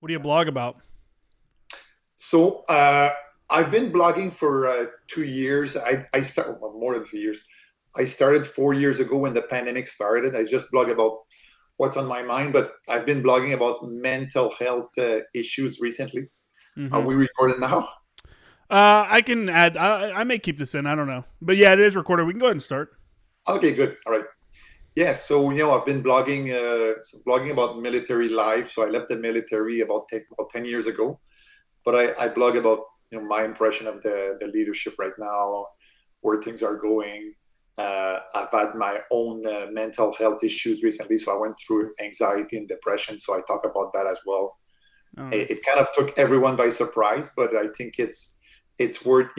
What do you blog about? So I've been blogging for 2 years. I started well, more than 2 years. I started 4 years ago when the pandemic started. I just blog about what's on my mind, but I've been blogging about mental health issues recently. Are Hmm. we recording now? I can add. I may keep this in. I don't know, but yeah, it is recorded. We can go ahead and start. Okay, good. All right. Yeah, so I've been blogging about military life. So I left the military about 10 years ago, but I blog about my impression of the leadership right now, where things are going. I've had my own mental health issues recently, so I went through anxiety and depression. So I talk about that as well. Oh, It nice. kind of took everyone by surprise, but I think it's worth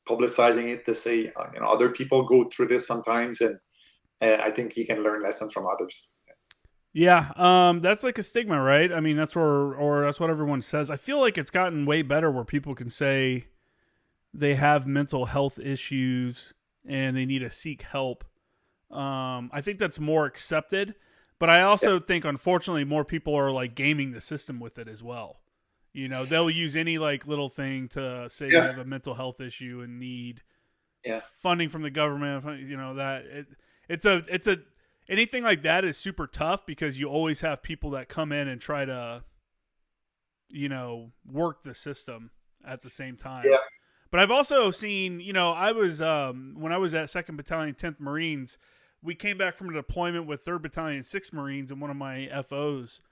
publicizing it to say other people go through this sometimes, and I think you can learn lessons from others. Yeah, that's like a stigma, right? I mean, that's where, or that's what everyone says. I feel like it's gotten way better where people can say they have mental health issues and they need to seek help. I think that's more accepted, but I Yeah, also think, unfortunately, more people are like gaming the system with it as well. They'll use any like little thing to say they yeah, have a mental health issue and need yeah. funding from the government. It's a anything like that is super tough because you always have people that come in and try to work the system at the same time. Yeah. But I've also seen, I was when I was at Second Battalion, 10th Marines. We came back from a deployment with Third Battalion, 6th Marines, and one of my FOs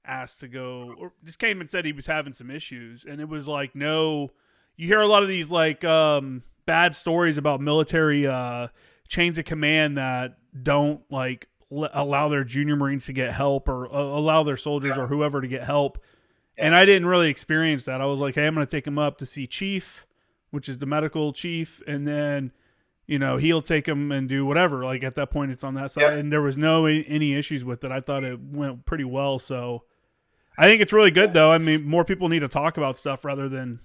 asked to go, or just came and said he was having some issues, and it was like, no. You hear a lot of these like bad stories about military chains of command that don't like allow their junior Marines to get help, or allow their soldiers or whoever to get help. Yeah. And I didn't really experience that. I was like, hey, I'm going to take him up to see Chief, which is the medical chief, and then he'll take him and do whatever. Like at that point, it's on that Yeah. side, and there was no any issues with it. I thought it went pretty well. So I think it's really good, though. I mean, more people need to talk about stuff rather than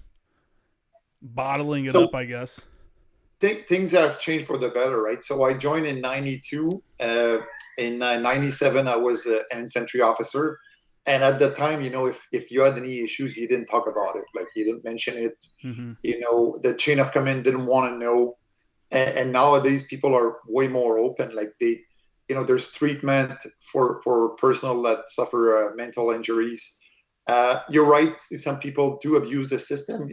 bottling it So up, I guess. things have changed for the better, right? So I joined in '92. In '97, I was an infantry officer, and at the time, if you had any issues, you didn't talk about it. Like you didn't mention it. Mm-hmm. The chain of command didn't want to know. And nowadays, people are way more open. Like there's treatment for personnel that suffer mental injuries. You're right. Some people do abuse the system,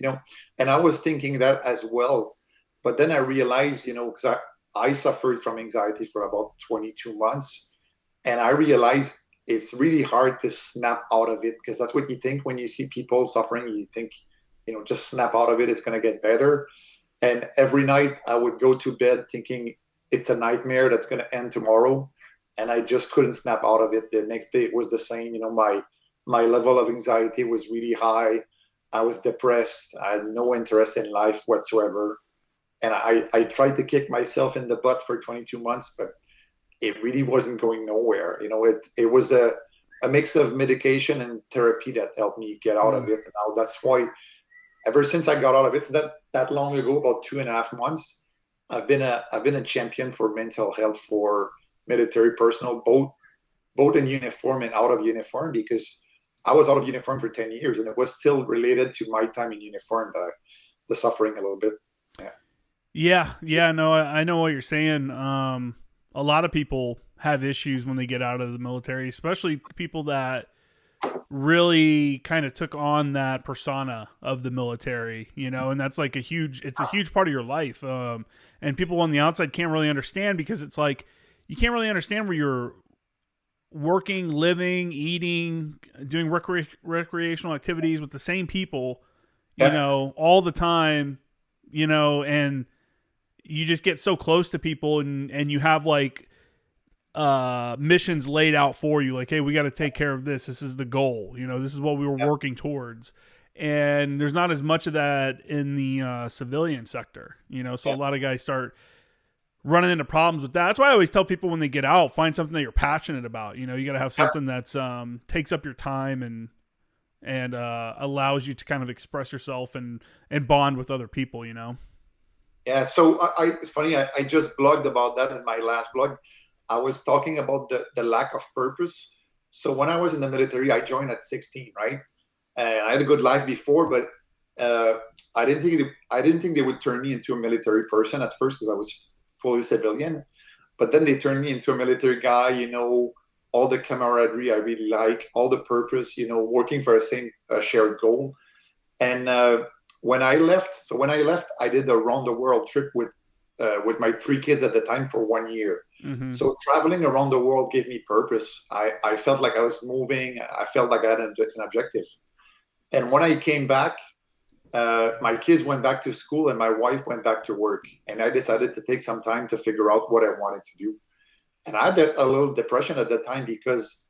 and I was thinking that as well. But then I realized, because I suffered from anxiety for about 22 months, and I realized it's really hard to snap out of it because that's what you think when you see people suffering. You think, just snap out of it. It's going to get better. And every night I would go to bed thinking it's a nightmare that's going to end tomorrow. And I just couldn't snap out of it. The next day it was the same. My level of anxiety was really high. I was depressed. I had no interest in life whatsoever. And I tried to kick myself in the butt for 22 months, but it really wasn't going nowhere. It was a mix of medication and therapy that helped me get out of Mm. it. Now that's why ever since I got out of it, it's that long ago, about 2.5 months, I've been a champion for mental health for military personnel, both in uniform and out of uniform, because I was out of uniform for 10 years and it was still related to my time in uniform, the suffering a little bit. Yeah. Yeah, yeah, no, I know what you're saying. A lot of people have issues when they get out of the military, especially people that really kind of took on that persona of the military, and that's like it's a huge part of your life. And people on the outside can't really understand because it's like you can't really understand where you're working, living, eating, doing recreational activities with the same people, Yeah. all the time, and you just get so close to people, and you have like missions laid out for you, like, hey, we got to take care of this is the goal, this is what we were Yeah. working towards. And there's not as much of that in the civilian sector, so a Yeah. lot of guys start running into problems with that. That's why I always tell people when they get out, find something that you're passionate about. You got to have Yeah. something that's takes up your time and allows you to kind of express yourself and bond with other people. Yeah. So it's funny. I just blogged about that in my last blog. I was talking about the lack of purpose. So when I was in the military, I joined at 16, right? And I had a good life before, but uh, I didn't think they would turn me into a military person at first because I was fully civilian. But then they turned me into a military guy, all the camaraderie I really like, all the purpose, working for a same shared goal. And when I left, I did a round the world trip with my three kids at the time for 1 year. Mm-hmm. So traveling around the world gave me purpose. I felt like I was moving. I felt like I had an objective. And when I came back, my kids went back to school and my wife went back to work. And I decided to take some time to figure out what I wanted to do. And I had a little depression at the time because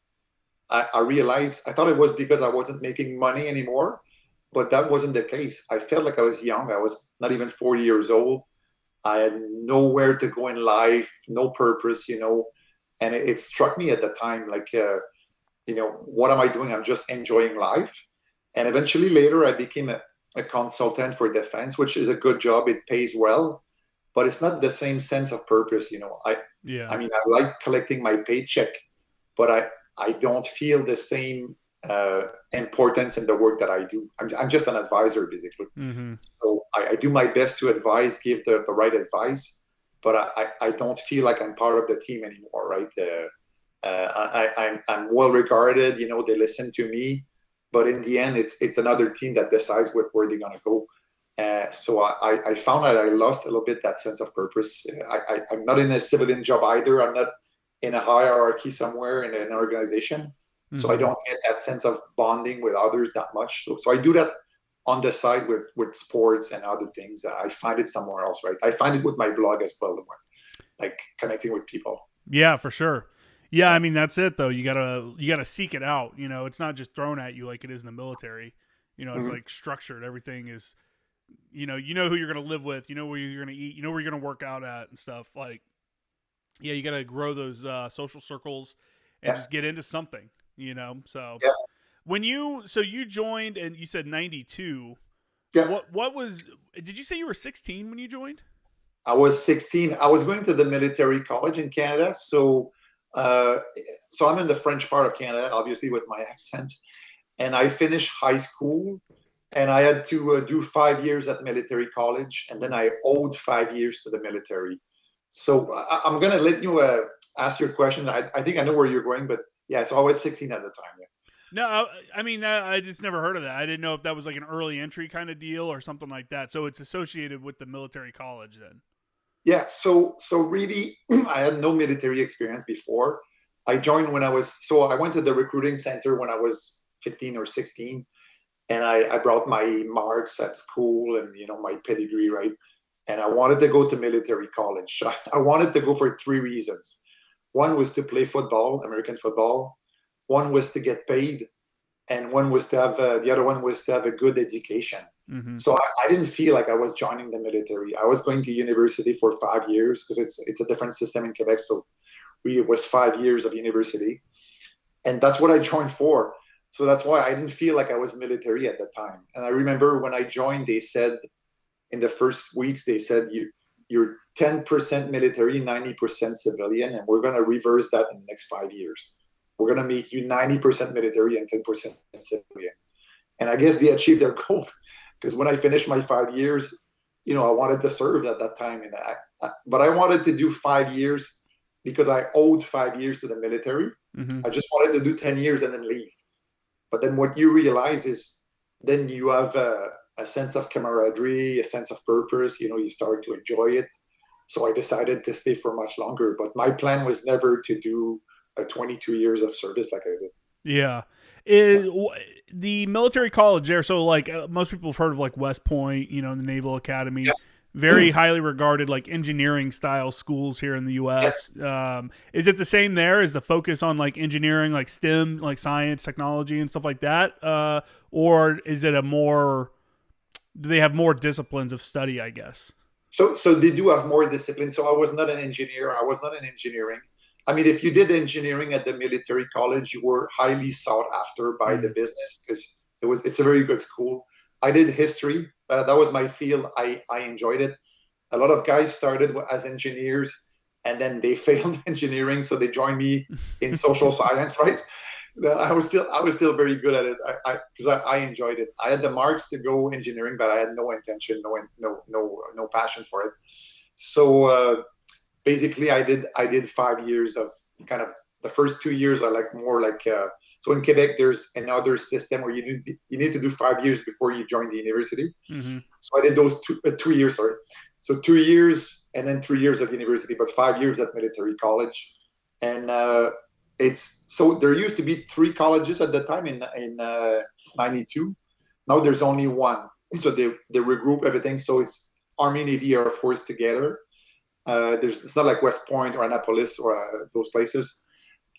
I realized I thought it was because I wasn't making money anymore, but that wasn't the case. I felt like I was young. I was not even 40 years old. I had nowhere to go in life, no purpose, and it struck me at the time like, what am I doing? I'm just enjoying life. And eventually later, I became a consultant for defense, which is a good job. It pays well, but it's not the same sense of purpose. Yeah. I mean, I like collecting my paycheck, but I don't feel the same importance in the work that I do. I'm just an advisor, basically. Mm-hmm. So I do my best to advise, give the right advice, but I don't feel like I'm part of the team anymore, right? I'm well regarded, they listen to me, but in the end, it's another team that decides where they're going to go. So I found that I lost a little bit that sense of purpose. I'm not in a civilian job either. I'm not in a hierarchy somewhere in an organization. So I don't get that sense of bonding with others that much. So I do that on the side with sports and other things. I find it somewhere else, right? I find it with my blog as well, like connecting with people. Yeah, for sure. Yeah, I mean that's it though. You gotta seek it out. It's not just thrown at you like it is in the military. It's like structured. Everything is, you know who you're gonna live with. You know where you're gonna eat. You know where you're gonna work out at and stuff. Like, yeah, you gotta grow those social circles and just get into something. So you joined and you said 92. Yeah. What was? Did you say you were 16 when you joined? I was 16. I was going to the military college in Canada. So I'm in the French part of Canada, obviously with my accent. And I finished high school and I had to do 5 years at military college. And then I owed 5 years to the military. So I'm going to let you ask your question. I think I know where you're going, but yeah, so I was 16 at the time. Yeah. No, I mean, I just never heard of that. I didn't know if that was like an early entry kind of deal or something like that. So it's associated with the military college then. Yeah, so really, I had no military experience before. I joined I went to the recruiting center when I was 15 or 16, and I brought my marks at school and my pedigree, right? And I wanted to go to military college. I wanted to go for three reasons. One was to play football, American football. One was to get paid, and one was to have the other one was to have a good education. Mm-hmm. So I didn't feel like I was joining the military. I was going to university for 5 years because it's a different system in Quebec. So it was 5 years of university, and that's what I joined for. So that's why I didn't feel like I was military at the time. And I remember when I joined, they said in the first weeks, they said you're 10% military, 90% civilian, and we're going to reverse that in the next 5 years. We're going to make you 90% military and 10% civilian. And I guess they achieved their goal because when I finished my 5 years, I wanted to serve at that time. But I wanted to do 5 years because I owed 5 years to the military. Mm-hmm. I just wanted to do 10 years and then leave. But then what you realize is then you have a sense of camaraderie, a sense of purpose. You start to enjoy it. So I decided to stay for much longer. But my plan was never to do 22 years of service like I did. Yeah. The military college there, so like most people have heard of like West Point, the Naval Academy, very highly regarded like engineering style schools here in the U.S. Is it the same there? Is the focus on like engineering, like STEM, like science, technology and stuff like that? Or is it do they have more disciplines of study, I guess? So they do have more discipline. So I was not an engineer. I was not in engineering. I mean, if you did engineering at the military college, you were highly sought after by the business because it's a very good school. I did history. That was my field. I enjoyed it. A lot of guys started as engineers and then they failed engineering, so they joined me in social science, right? I was still very good at it. I enjoyed it. I had the marks to go engineering, but I had no intention, no passion for it. So basically, I did 5 years of kind of the first 2 years are like more like so in Quebec there's another system where you need to do 5 years before you join the university. Mm-hmm. So I did those 2 years, sorry. So 2 years and then 3 years of university, but 5 years at military college. And it's so there used to be three colleges at the time in '92. Now there's only one. So they regroup everything. So it's Army, Navy, Air Force together. It's not like West Point or Annapolis or those places.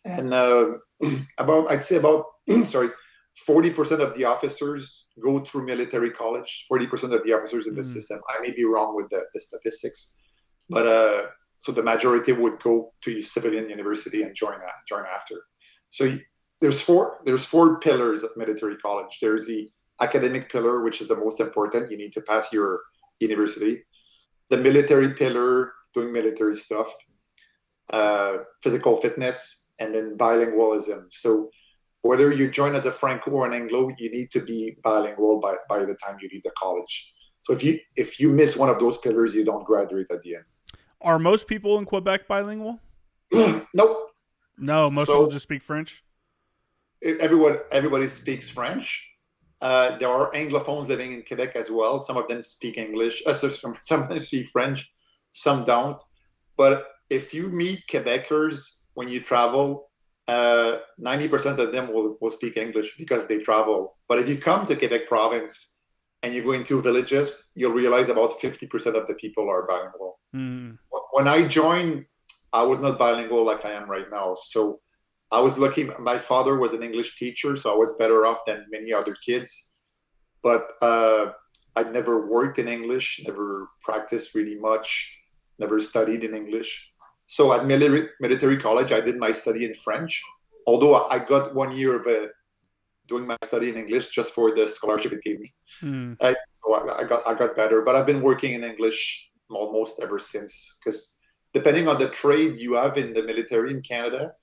And I'd say about sorry, 40% of the officers go through military college. 40% of the officers in the system. I may be wrong with the statistics, but so the majority would go to civilian university and join after. So there's four pillars at military college. There's the academic pillar, which is the most important. You need to pass your university. The military pillar, doing military stuff, physical fitness, and then bilingualism. So whether you join as a Franco or an Anglo, you need to be bilingual by the time you leave the college. So if you miss one of those pillars, you don't graduate at the end. Are most people in Quebec bilingual? Nope. No, most people just speak French. Everybody speaks French. There are Anglophones living in Quebec as well. Some of them speak English. Some of them speak French. Some don't. But if you meet Quebecers when you travel, 90% of them will speak English because they travel. But if you come to Quebec province and you go into villages, you'll realize about 50% of the people are bilingual. Mm. When I joined, I was not bilingual like I am right now. So I was lucky. My father was an English teacher, so I was better off than many other kids. But I'd never worked in English, never practiced really much, never studied in English. So at military college, I did my study in French, although I got 1 year of doing my study in English just for the scholarship it gave me. Mm. So I got better, but I've been working in English almost ever since, because depending on the trade you have in the military in Canada,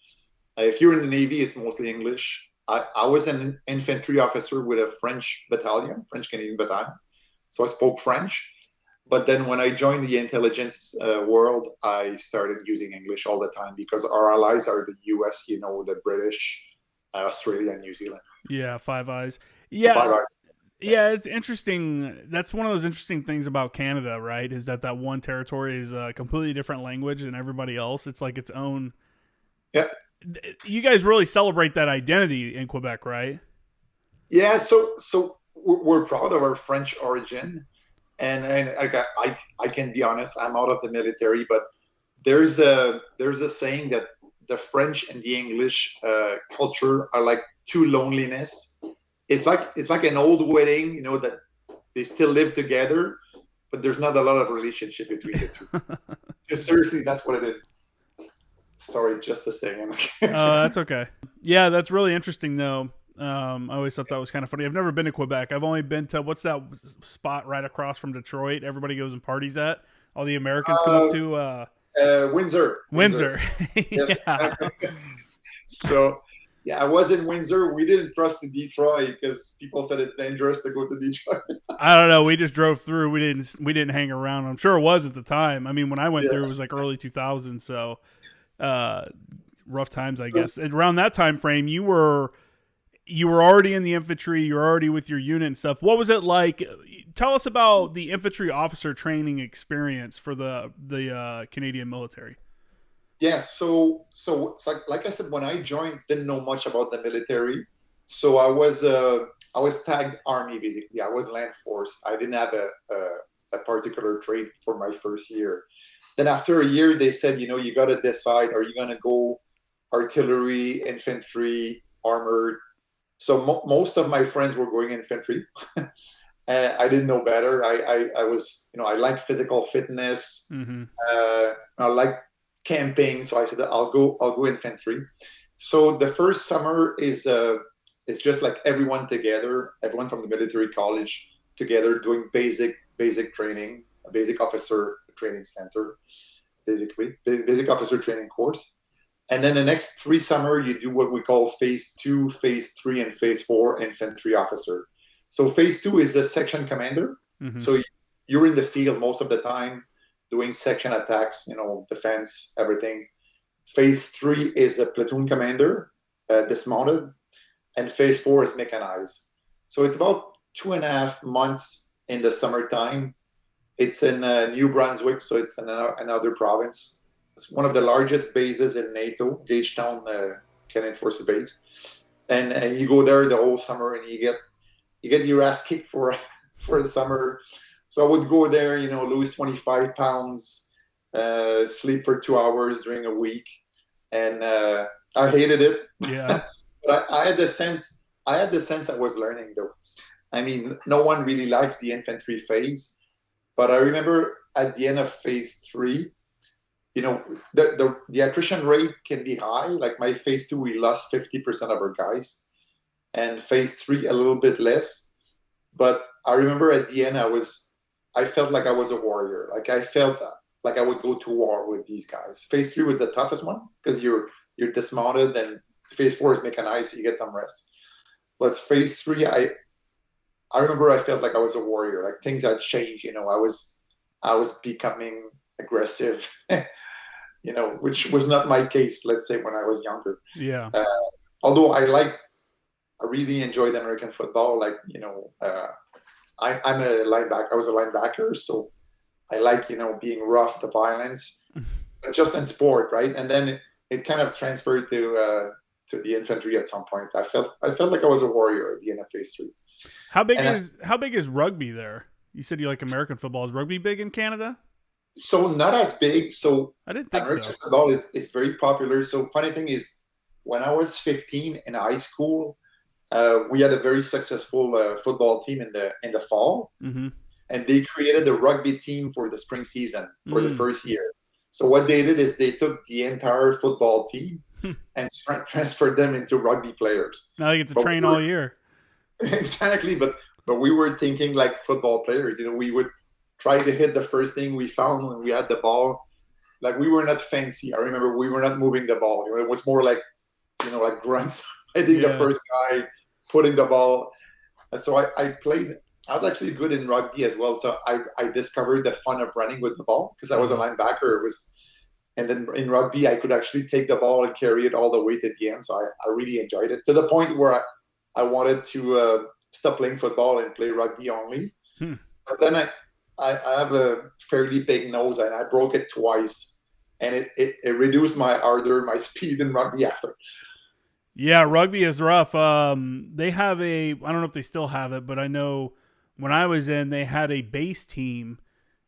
if you're in the Navy, it's mostly English. I was an infantry officer with a French battalion, French Canadian battalion, so I spoke French. But then when I joined the intelligence world, I started using English all the time because our allies are the US, the British, Australia, and New Zealand. Yeah, Five Eyes. Yeah. Five Eyes. Yeah, it's interesting. That's one of those interesting things about Canada, right? Is that one territory is a completely different language than everybody else. It's like its own. Yeah. You guys really celebrate that identity in Quebec, right? Yeah, so we're proud of our French origin. And I can be honest, I'm out of the military, but there's a saying that the French and the English culture are like two loneliness. It's like an old wedding, that they still live together, but there's not a lot of relationship between the two. Just seriously, that's what it is. Sorry, just a second. That's okay. Yeah, that's really interesting though. I always thought that was kind of funny. I've never been to Quebec. I've only been to, what's that spot right across from Detroit everybody goes and parties at? All the Americans come up to Windsor. Yeah. So yeah, I was in Windsor. We didn't cross to Detroit because people said it's dangerous to go to Detroit. I don't know. We just drove through. We didn't hang around. I'm sure it was at the time. I mean, when I went through, it was like early 2000s. So rough times, I guess. And around that time frame, you were already in the infantry. You were already with your unit and stuff. What was it like? Tell us about the infantry officer training experience for the Canadian military. Yeah, so it's like I said, when I joined, didn't know much about the military. So I was tagged Army basically. I was land force. I didn't have a particular trade for my first year. Then after a year, they said, you got to decide: are you going to go artillery, infantry, armored? So most of my friends were going infantry. I didn't know better. I was, I like physical fitness. Mm-hmm. I like camping, so I said I'll go infantry. So the first summer is just like everyone together, everyone from the military college together doing basic training, a basic officer training center, basically basic officer training course. And then the next 3 summer, you do what we call phase 2, phase 3, and phase 4 infantry officer. So phase 2 is a section commander. Mm-hmm. So you're in the field most of the time doing section attacks, defense, everything. Phase 3 is a platoon commander, dismounted, and phase 4 is mechanized. So it's about 2.5 months in the summertime. It's in New Brunswick, so it's in another province. It's one of the largest bases in NATO, Gagetown, Canadian Forces Base. And you go there the whole summer, and you get your ass kicked for the summer. So I would go there, lose 25 pounds, sleep for 2 hours during a week, and I hated it. Yeah. But I had the sense I was learning, though. I mean, no one really likes the infantry phase, but I remember at the end of phase 3, the attrition rate can be high. Like my phase 2, we lost 50% of our guys, and phase 3 a little bit less. But I remember at the end, I felt like I was a warrior. Like I felt like I would go to war with these guys. Phase 3 was the toughest one because you're dismounted, and phase 4 is mechanized, so you get some rest. But phase 3, I remember I felt like I was a warrior. Like things had changed. I was becoming aggressive, which was not my case, let's say, when I was younger. Yeah. Although I really enjoyed American football. Like, I'm a linebacker. I was a linebacker, so I like, being rough, the violence, but just in sport, right? And then it kind of transferred to the infantry at some point. I felt like I was a warrior at the end of phase 3. How big is rugby there? You said you like American football. Is rugby big in Canada? So not as big. So I didn't think American so. football is very popular. So funny thing is, when I was 15 in high school, we had a very successful football team in the fall, mm-hmm. and they created a rugby team for the spring season for the first year. So what they did is they took the entire football team and transferred them into rugby players. Now they get to train all year. Exactly, but we were thinking like football players. We would try to hit the first thing we found when we had the ball. Like we were not fancy. I remember we were not moving the ball. It was more like, like grunts. I think the first guy putting the ball. And so I played. I was actually good in rugby as well. So I discovered the fun of running with the ball because I was a linebacker. And then in rugby, I could actually take the ball and carry it all the way to the end. So I really enjoyed it, to the point where I wanted to stop playing football and play rugby only. But then I have a fairly big nose, and I broke it twice, and it reduced my ardor, my speed in rugby after. Yeah, rugby is rough. They have I don't know if they still have it, but I know when I was in, they had a base team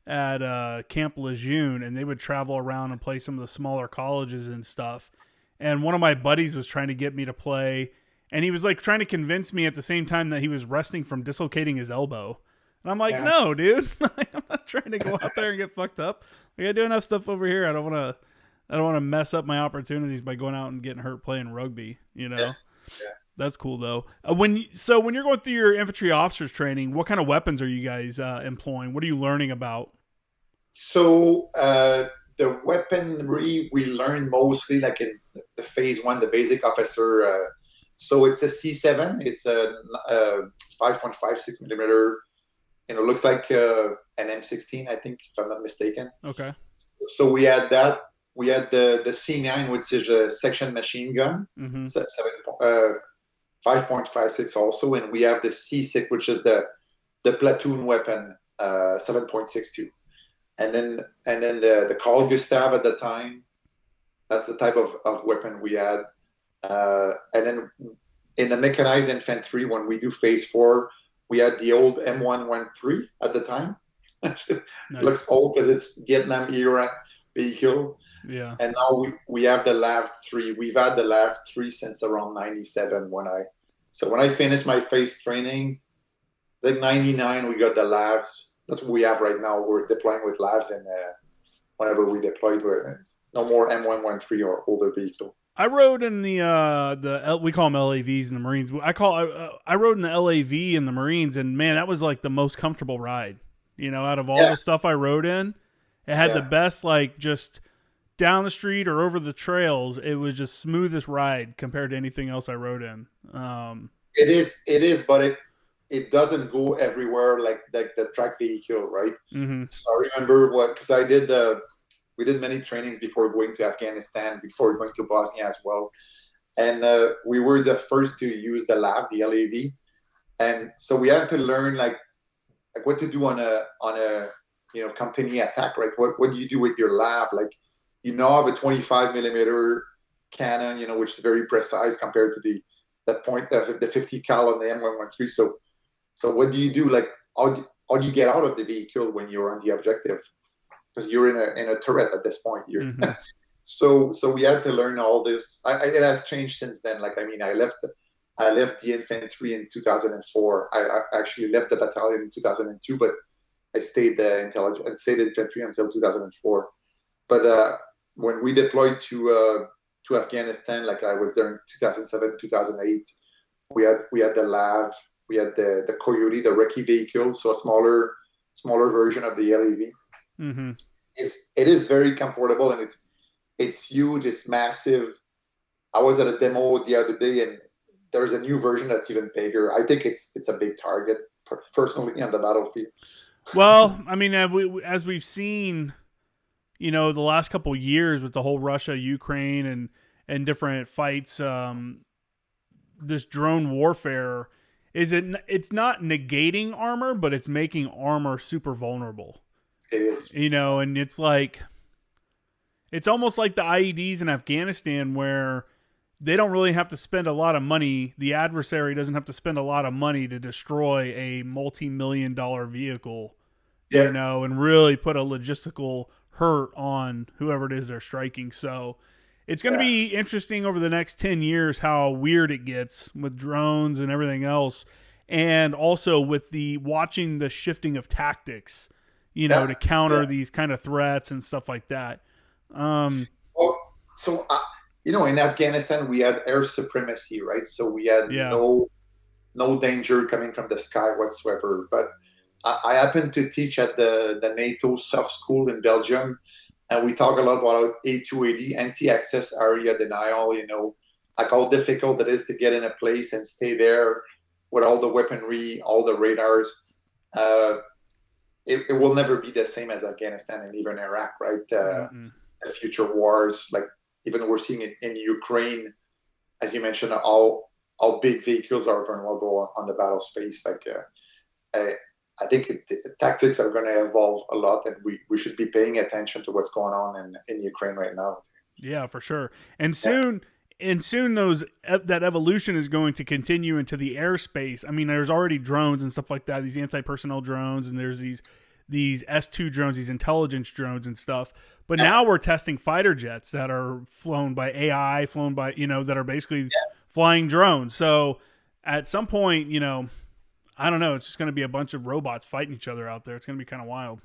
at Camp Lejeune, and they would travel around and play some of the smaller colleges and stuff. And one of my buddies was trying to get me to play, and he was like trying to convince me at the same time that he was resting from dislocating his elbow. And I'm like, no, dude, I'm not trying to go out there and get fucked up. Like, I do enough stuff over here. I don't want to mess up my opportunities by going out and getting hurt playing rugby. Yeah. That's cool though. When you're going through your infantry officers training, what kind of weapons are you guys employing? What are you learning about? So the weaponry we learn mostly like in the phase 1, the basic officer. So it's a C7. It's a 5.56 millimeter. Looks like an M16, I think, if I'm not mistaken. Okay. So we had that. We had the C9, which is a section machine gun, 5.56 also, and we have the C6, which is the platoon weapon, 7.62, and then the Carl Gustav at the time. That's the type of weapon we had, and then in the mechanized infantry, when we do phase 4, we had the old M113 at the time. Nice. Looks old because it's Vietnam era vehicle. Yeah. And now we have the LAV 3. We've had the LAV 3 since around 97 when I finished my phase training. Like 99, we got the LAVs. That's what we have right now. We're deploying with LAVs, and whenever we deployed, no more M113 or older vehicle. I rode in the we call them LAVs in the Marines. I rode in the LAV in the Marines, and man, that was like the most comfortable ride. Out of all the stuff I rode in, it had the best just down the street or over the trails, it was just smoothest ride compared to anything else I rode in. It is, but it doesn't go everywhere like the track vehicle, right? Mm-hmm. So I remember because we did many trainings before going to Afghanistan, before going to Bosnia as well, and we were the first to use the LAV, the LAV, and so we had to learn like what to do on a company attack, right? What do you do with your LAV? Like you now have a 25 millimeter cannon, which is very precise compared to the point of the 50 cal on the M113. So what do you do? Like how do you get out of the vehicle when you're on the objective? Because you're in a turret at this point. Mm-hmm. So we had to learn all this. It has changed since then. Like I left the infantry in 2004. I actually left the battalion in 2002, but I stayed infantry until 2004. But when we deployed to Afghanistan, like I was there in 2007, 2008, we had the LAV, we had the Coyote, the recce vehicle, so a smaller version of the LAV. Mm-hmm. It is very comfortable, and it's huge, it's massive. I was at a demo the other day, and there's a new version that's even bigger. I think it's a big target personally on the battlefield. Well, I mean, as we've seen, the last couple of years with the whole Russia, Ukraine, and different fights, this drone warfare it's not negating armor, but it's making armor super vulnerable. It is. And it's like, it's almost like the IEDs in Afghanistan where they don't really have to spend a lot of money. The adversary doesn't have to spend a lot of money to destroy a multi-million-dollar vehicle, and really put a logistical hurt on whoever it is they're striking. So it's going to be interesting over the next 10 years how weird it gets with drones and everything else. And also with watching the shifting of tactics, to counter these kind of threats and stuff like that. In Afghanistan, we had air supremacy, right? So we had no danger coming from the sky whatsoever. But I happen to teach at the NATO soft school in Belgium, and we talk a lot about A2AD, anti-access area denial, like how difficult it is to get in a place and stay there with all the weaponry, all the radars. It will never be the same as Afghanistan and even Iraq, right? The future wars, like even we're seeing it in Ukraine, as you mentioned, how big vehicles are vulnerable on the battle space. Like I think tactics are going to evolve a lot, and we should be paying attention to what's going on in Ukraine right now. Yeah, for sure. And soon that evolution is going to continue into the airspace. I mean, there's already drones and stuff like that, these anti-personnel drones, and there's these S2 drones, these intelligence drones and stuff. But now we're testing fighter jets that are flown by AI, that are basically flying drones. So at some point, I don't know, it's just going to be a bunch of robots fighting each other out there. It's going to be kind of wild.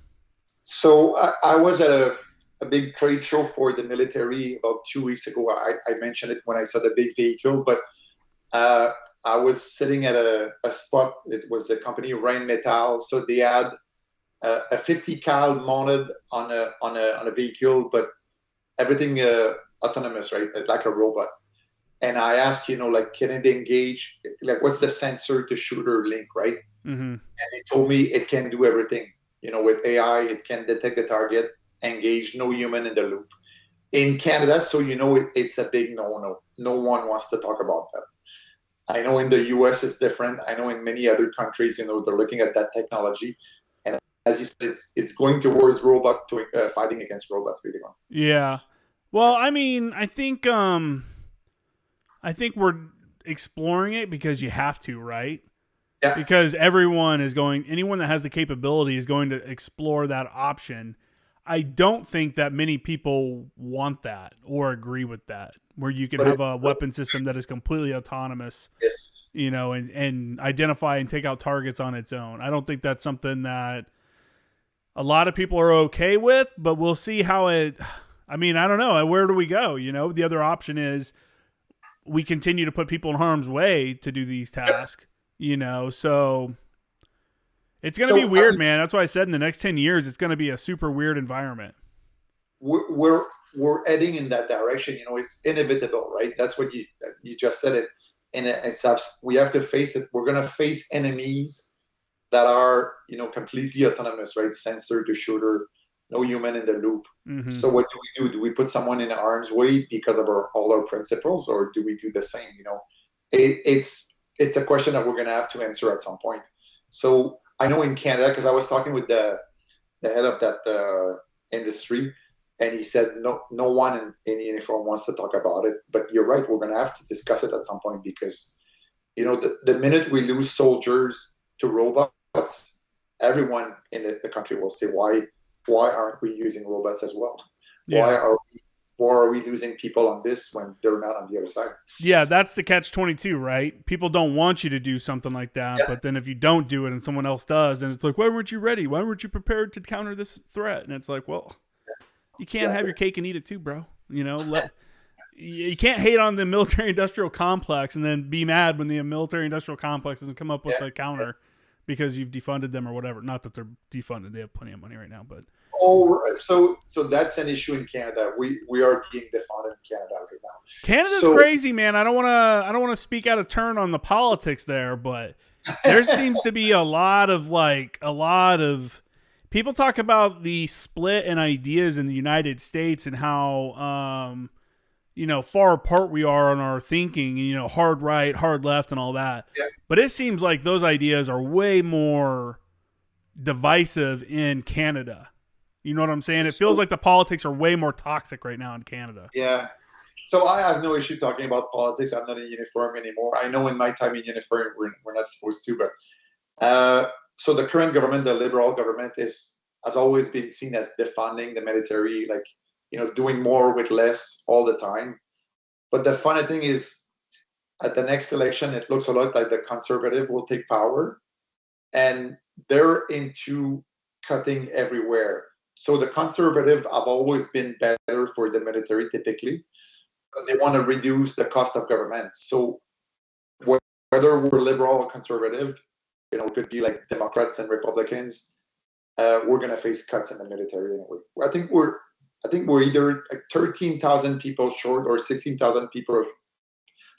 So I was at a big trade show for the military about 2 weeks ago. I mentioned it when I saw the big vehicle, but I was sitting at a spot. It was the company Rheinmetall. So they had a 50 cal mounted on a vehicle, but everything autonomous, right? Like a robot. And I asked, can it engage? Like, what's the sensor to shooter link, right? Mm-hmm. And they told me it can do everything. With AI, it can detect the target, engage, no human in the loop. In Canada, so it's a big no-no. No one wants to talk about that. I know in the US it's different. I know in many other countries, they're looking at that technology. And as you said, it's going towards fighting against robots, really. Yeah. Well, I mean, I think we're exploring it because you have to, right? Yeah. Because anyone that has the capability is going to explore that option. I don't think that many people want that or agree with that, where you can have a weapon system that is completely autonomous, and identify and take out targets on its own. I don't think that's something that a lot of people are okay with, but we'll see how I don't know. Where do we go? The other option is we continue to put people in harm's way to do these tasks, so it's going to be weird, man. That's why I said in the next 10 years, it's going to be a super weird environment. We're we're heading in that direction. It's inevitable, right? That's what you just said it. And we have to face it. We're going to face enemies that are, completely autonomous, right? Sensor to shooter, no human in the loop. Mm-hmm. So what do? Do we put someone in harm's way because of all our principles, or do we do the same? It's a question that we're going to have to answer at some point. So I know in Canada, because I was talking with the head of that industry, and he said no one in uniform wants to talk about it. But you're right, we're going to have to discuss it at some point, because the minute we lose soldiers to robots, everyone in the country will say, why aren't we using robots as well? Yeah. Why are we losing people on this when they're not on the other side? Yeah, that's the catch-22, right? People don't want you to do something like that, but then if you don't do it and someone else does, then it's like, why weren't you ready? Why weren't you prepared to counter this threat? And it's like, well, you can't have your cake and eat it too, bro. You can't hate on the military-industrial complex and then be mad when the military-industrial complex doesn't come up with a counter because you've defunded them or whatever. Not that they're defunded; they have plenty of money right now. But so that's an issue in Canada. We are being defunded in Canada right now. Canada's crazy, man. I don't want to speak out of turn on the politics there, but there seems to be a lot of people talk about the split in ideas in the United States and how far apart we are on our thinking, hard right, hard left, and all that. Yeah. But it seems like those ideas are way more divisive in Canada. You know what I'm saying? It feels like the politics are way more toxic right now in Canada. Yeah. So I have no issue talking about politics. I'm not in uniform anymore. I know in my time in uniform, we're not supposed to, but so the current government, the Liberal government, has always been seen as defunding the military, doing more with less all the time. But the funny thing is, at the next election, it looks a lot like the Conservative will take power, and they're into cutting everywhere. So the Conservative have always been better for the military, typically, but they want to reduce the cost of government. So whether we're liberal or conservative, it could be like Democrats and Republicans, we're going to face cuts in the military anyway. I think we're either 13,000 people short or 16,000 people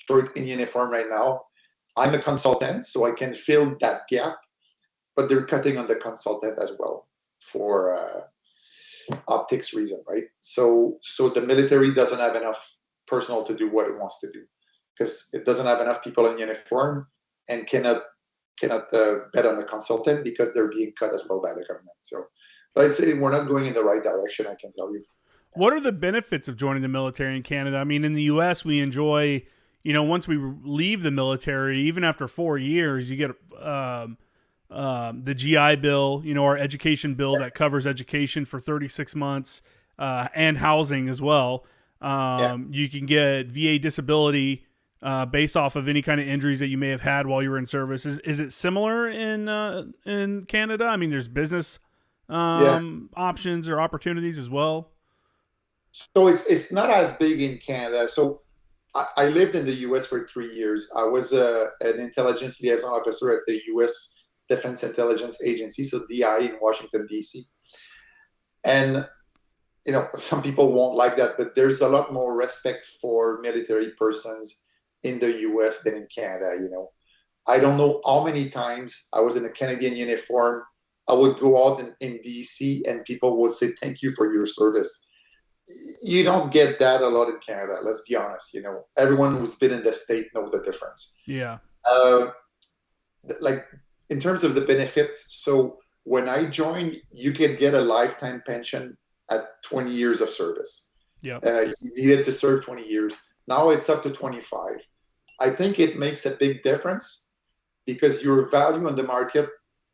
short in uniform right now. I'm a consultant, so I can fill that gap, but they're cutting on the consultant as well for optics reason, right? So the military doesn't have enough personnel to do what it wants to do, because it doesn't have enough people in uniform and cannot bet on the consultant because they're being cut as well by the government. So, but I'd say we're not going in the right direction, I can tell you. What are the benefits of joining the military in Canada? I mean, in the U.S., we enjoy, once we leave the military, even after 4 years, you get the GI Bill, our education bill that covers education for 36 months and housing as well. You can get VA disability based off of any kind of injuries that you may have had while you were in service. Is it similar in Canada? I mean, there's business options or opportunities as well. So it's not as big in Canada. So I lived in the U.S. for 3 years. I was an intelligence liaison officer at the U.S. Defense Intelligence Agency, so DI in Washington, D.C. And, some people won't like that, but there's a lot more respect for military persons in the U.S. than in Canada. I don't know how many times I was in a Canadian uniform. I would go out in D.C. and people would say, thank you for your service. You don't get that a lot in Canada, let's be honest. Everyone who's been in the state knows the difference. Yeah. In terms of the benefits, so when I joined, you could get a lifetime pension at 20 years of service. Yeah. You needed to serve 20 years. Now it's up to 25. I think it makes a big difference because your value on the market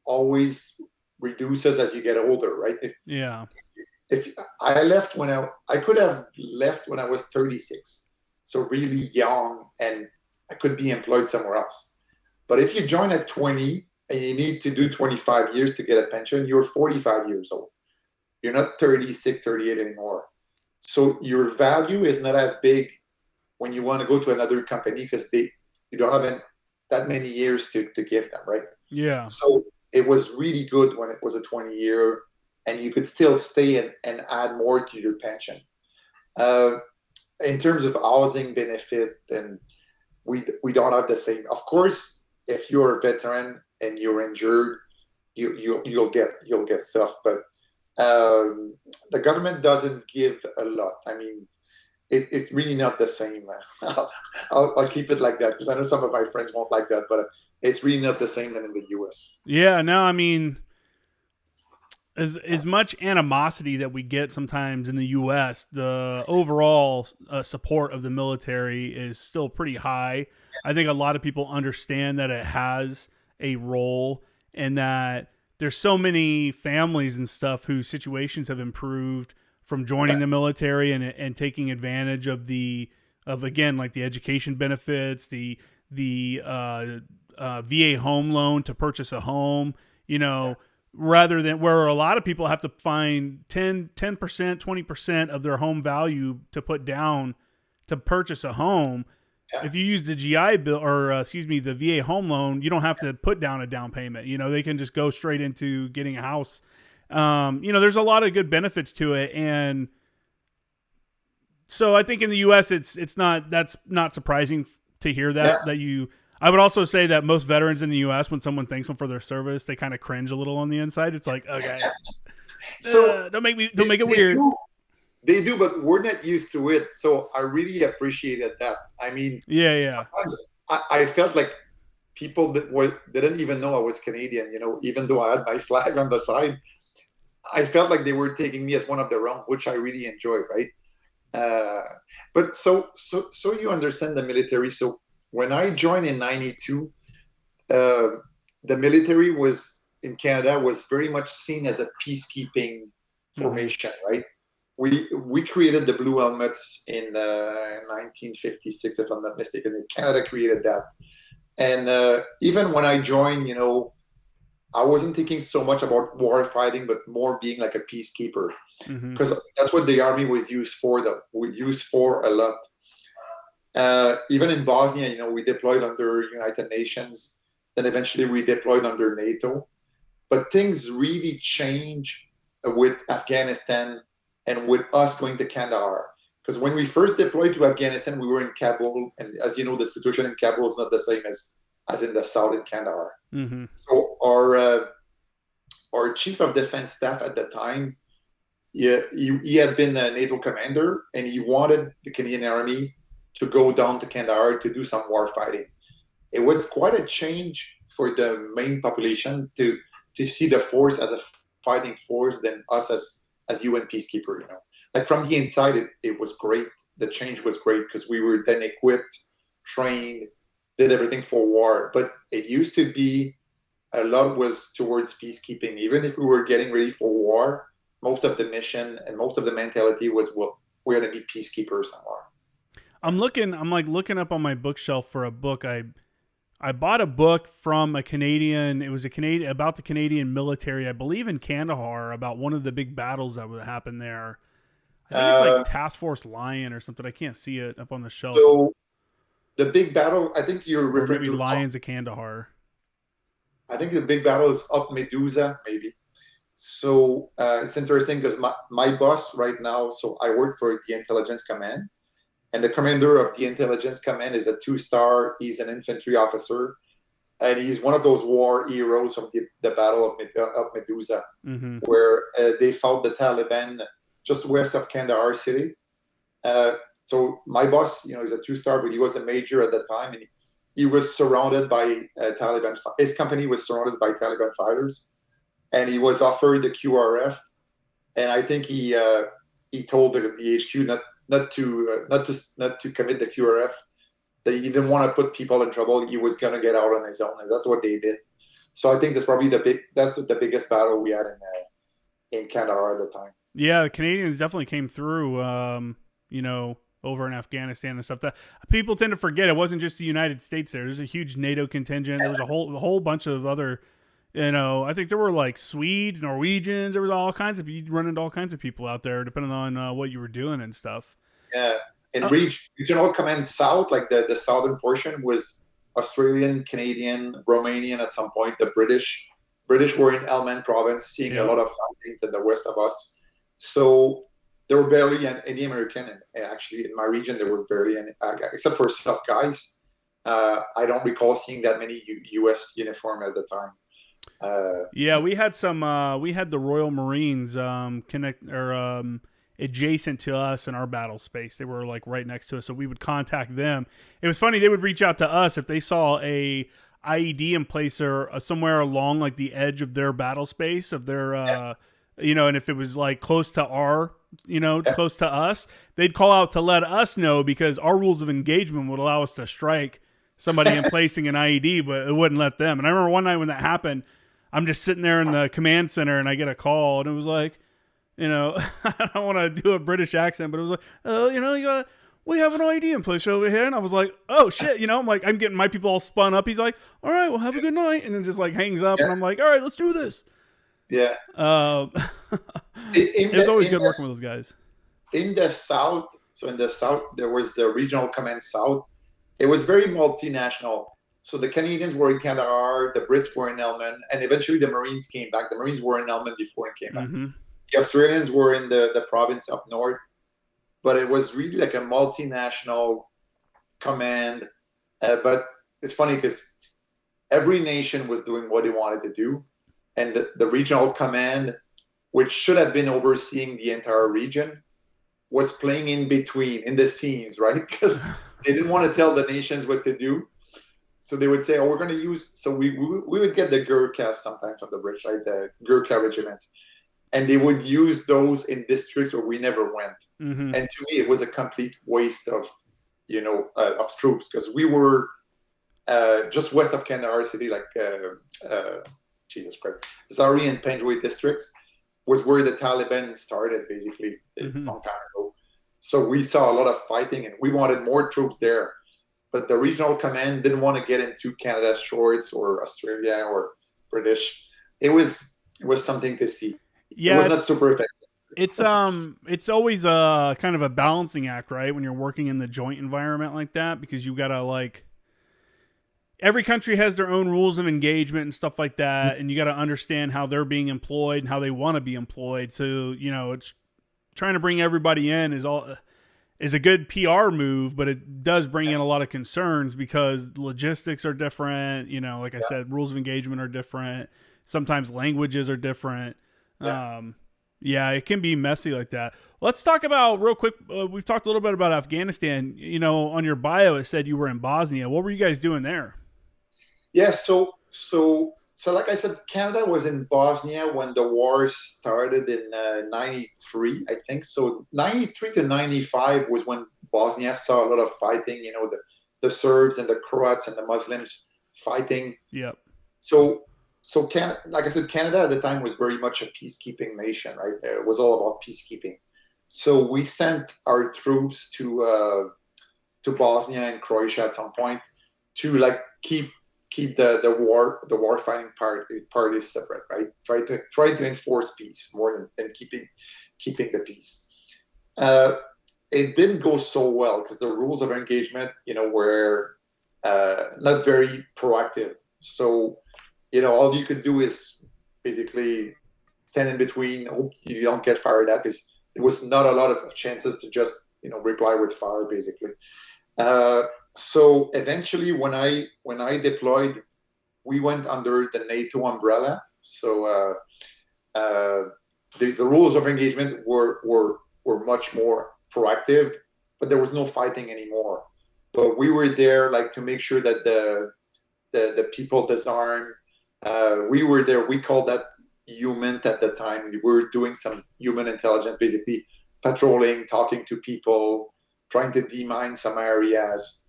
always reduces as you get older, right? If I left I could have left when I was 36, so really young, and I could be employed somewhere else. But if you join at 20 and you need to do 25 years to get a pension, you're 45 years old. You're not 36, 38 anymore. So your value is not as big when you want to go to another company because you don't have that many years to give them, right? Yeah. So it was really good when it was a 20-year and you could still stay and add more to your pension. Uh, in terms of housing benefit, and we don't have the same. Of course, if you're a veteran and you're injured, you'll get stuff, but the government doesn't give a lot. I mean, it's really not the same. I'll keep it like that because I know some of my friends won't like that, but it's really not the same than in the U.S. Yeah, no, I mean, as much animosity that we get sometimes in the U.S., the overall support of the military is still pretty high. I think a lot of people understand that it has a role and that there's so many families and stuff whose situations have improved from joining the military and taking advantage of again, like the education benefits, the VA home loan to purchase a home, rather than where a lot of people have to find 10%, 20% of their home value to put down to purchase a home. Yeah. If you use the GI bill the VA home loan, you don't have to put down a down payment. They can just go straight into getting a house. There's a lot of good benefits to it. And so I think in the US that's not surprising to hear that I would also say that most veterans in the U.S., when someone thanks them for their service, they kind of cringe a little on the inside. It's like, okay, so don't make it weird. They do, but we're not used to it. So I really appreciated that. I mean, yeah. I felt like people didn't even know I was Canadian. Even though I had my flag on the side, I felt like they were taking me as one of their own, which I really enjoy. Right. But so you understand the military. So when I joined in '92, the military in Canada was very much seen as a peacekeeping formation, right? We created the Blue Helmets in 1956, if I'm not mistaken. Canada created that, and even when I joined, I wasn't thinking so much about war fighting, but more being like a peacekeeper, because that's what the army was used for. A lot. Even in Bosnia, we deployed under United Nations. Then eventually we deployed under NATO. But things really change with Afghanistan and with us going to Kandahar. Because when we first deployed to Afghanistan, we were in Kabul. And as you know, the situation in Kabul is not the same as in the south in Kandahar. So our chief of defense staff at the time, he had been a NATO commander, and he wanted the Canadian Army to go down to Kandahar to do some war fighting. It was quite a change for the main population to see the force as a fighting force than us as UN peacekeeper. Like from the inside, it was great. The change was great because we were then equipped, trained, did everything for war. But it used to be a lot was towards peacekeeping. Even if we were getting ready for war, most of the mission and most of the mentality was, well, we're going to be peacekeepers somewhere. I'm looking up on my bookshelf for a book. I bought a book from a Canadian. It was about the Canadian military, I believe in Kandahar, about one of the big battles that would happen there. I think it's like Task Force Lion or something. I can't see it up on the shelf. So the big battle, I think you're referring to Lions of Kandahar. I think the big battle is up Medusa, maybe. So it's interesting because my boss right now, so I work for the Intelligence Command. And the commander of the Intelligence Command is a 2-star. He's an infantry officer. And he's one of those war heroes of the Battle of Medusa, where they fought the Taliban just west of Kandahar city. So my boss, is a 2-star, but he was a major at the time. And he was surrounded by Taliban. His company was surrounded by Taliban fighters. And he was offered the QRF. And I think he told the HQ not to commit the QRF. That he didn't want to put people in trouble. He was gonna get out on his own, and that's what they did. So I think that's probably the biggest battle we had in Kandahar at the time. Yeah, the Canadians definitely came through. Over in Afghanistan and stuff. That people tend to forget. It wasn't just the United States there. There's a huge NATO contingent. There was a whole bunch of other. I think there were like Swedes, Norwegians. There was all kinds of, you'd run into all kinds of people out there, depending on what you were doing and stuff. Yeah, and Regional Command South, like the southern portion, was Australian, Canadian, Romanian at some point. The British were in Helmand Province, seeing a lot of fighting to the west of us. So there were barely any American, and actually in my region there were barely any, except for South guys. I don't recall seeing that many U.S. uniform at the time. Yeah, we had some. We had the Royal Marines adjacent to us in our battle space. They were like right next to us, so we would contact them. It was funny; they would reach out to us if they saw a IED in place or somewhere along like the edge of their battle space of their, and if it was like close to our, close to us, they'd call out to let us know because our rules of engagement would allow us to strike somebody in placing an IED, but it wouldn't let them. And I remember one night when that happened, I'm just sitting there in the command center and I get a call and it was like, I don't want to do a British accent, but it was like, oh, we have an IED in place over here. And I was like, oh shit, I'm like, I'm getting my people all spun up. He's like, all right, well, have a good night. And then just like hangs up and I'm like, all right, let's do this. Yeah. It was always good working with those guys. In the South, there was the Regional Command South. It was very multinational. So the Canadians were in Kandahar, the Brits were in Helmand, and eventually the Marines came back. The Marines were in Helmand before it came back. Mm-hmm. The Australians were in the province up north, but it was really like a multinational command. But it's funny because every nation was doing what they wanted to do, and the regional command, which should have been overseeing the entire region, was playing in between, in the scenes, right? Because they didn't want to tell the nations what to do. So they would say, oh, we're going to use, so we would get the Gurkhas sometimes from the British, right? The Gurkha regiment. And they would use those in districts where we never went. Mm-hmm. And to me, it was a complete waste of troops because we were just west of Kandahar city, like, Jesus Christ, Zari and Panjwai districts was where the Taliban started basically a long time ago. So we saw a lot of fighting and we wanted more troops there. But the regional command didn't want to get into Canada's shores or Australia or British. It was something to see. Yeah, it was not super effective. It's always a kind of a balancing act, right? When you're working in the joint environment like that, because you gotta like every country has their own rules of engagement and stuff like that, and you gotta understand how they're being employed and how they want to be employed. So it's trying to bring everybody in is a good PR move, but it does bring in a lot of concerns because logistics are different. Like I said, rules of engagement are different. Sometimes languages are different. Yeah, it can be messy like that. Let's talk about real quick. We've talked a little bit about Afghanistan. On your bio, it said you were in Bosnia. What were you guys doing there? Yeah, so like I said, Canada was in Bosnia when the war started in 93, I think. So 93 to 95 was when Bosnia saw a lot of fighting, the Serbs and the Croats and the Muslims fighting. Yep. So Canada, like I said, Canada at the time was very much a peacekeeping nation, right? It was all about peacekeeping. So we sent our troops to Bosnia and Croatia at some point to like keep the war fighting parties separate, right? Try to enforce peace more than keeping the peace. It didn't go so well because the rules of engagement, were not very proactive. So, all you could do is basically stand in between, hope you don't get fired at, because there was not a lot of chances to just, reply with fire, basically. So eventually, when I deployed, we went under the NATO umbrella. So the rules of engagement were much more proactive, but there was no fighting anymore. But we were there like to make sure that the people disarmed. We were there. We called that human at the time. We were doing some human intelligence, basically patrolling, talking to people, trying to demine some areas.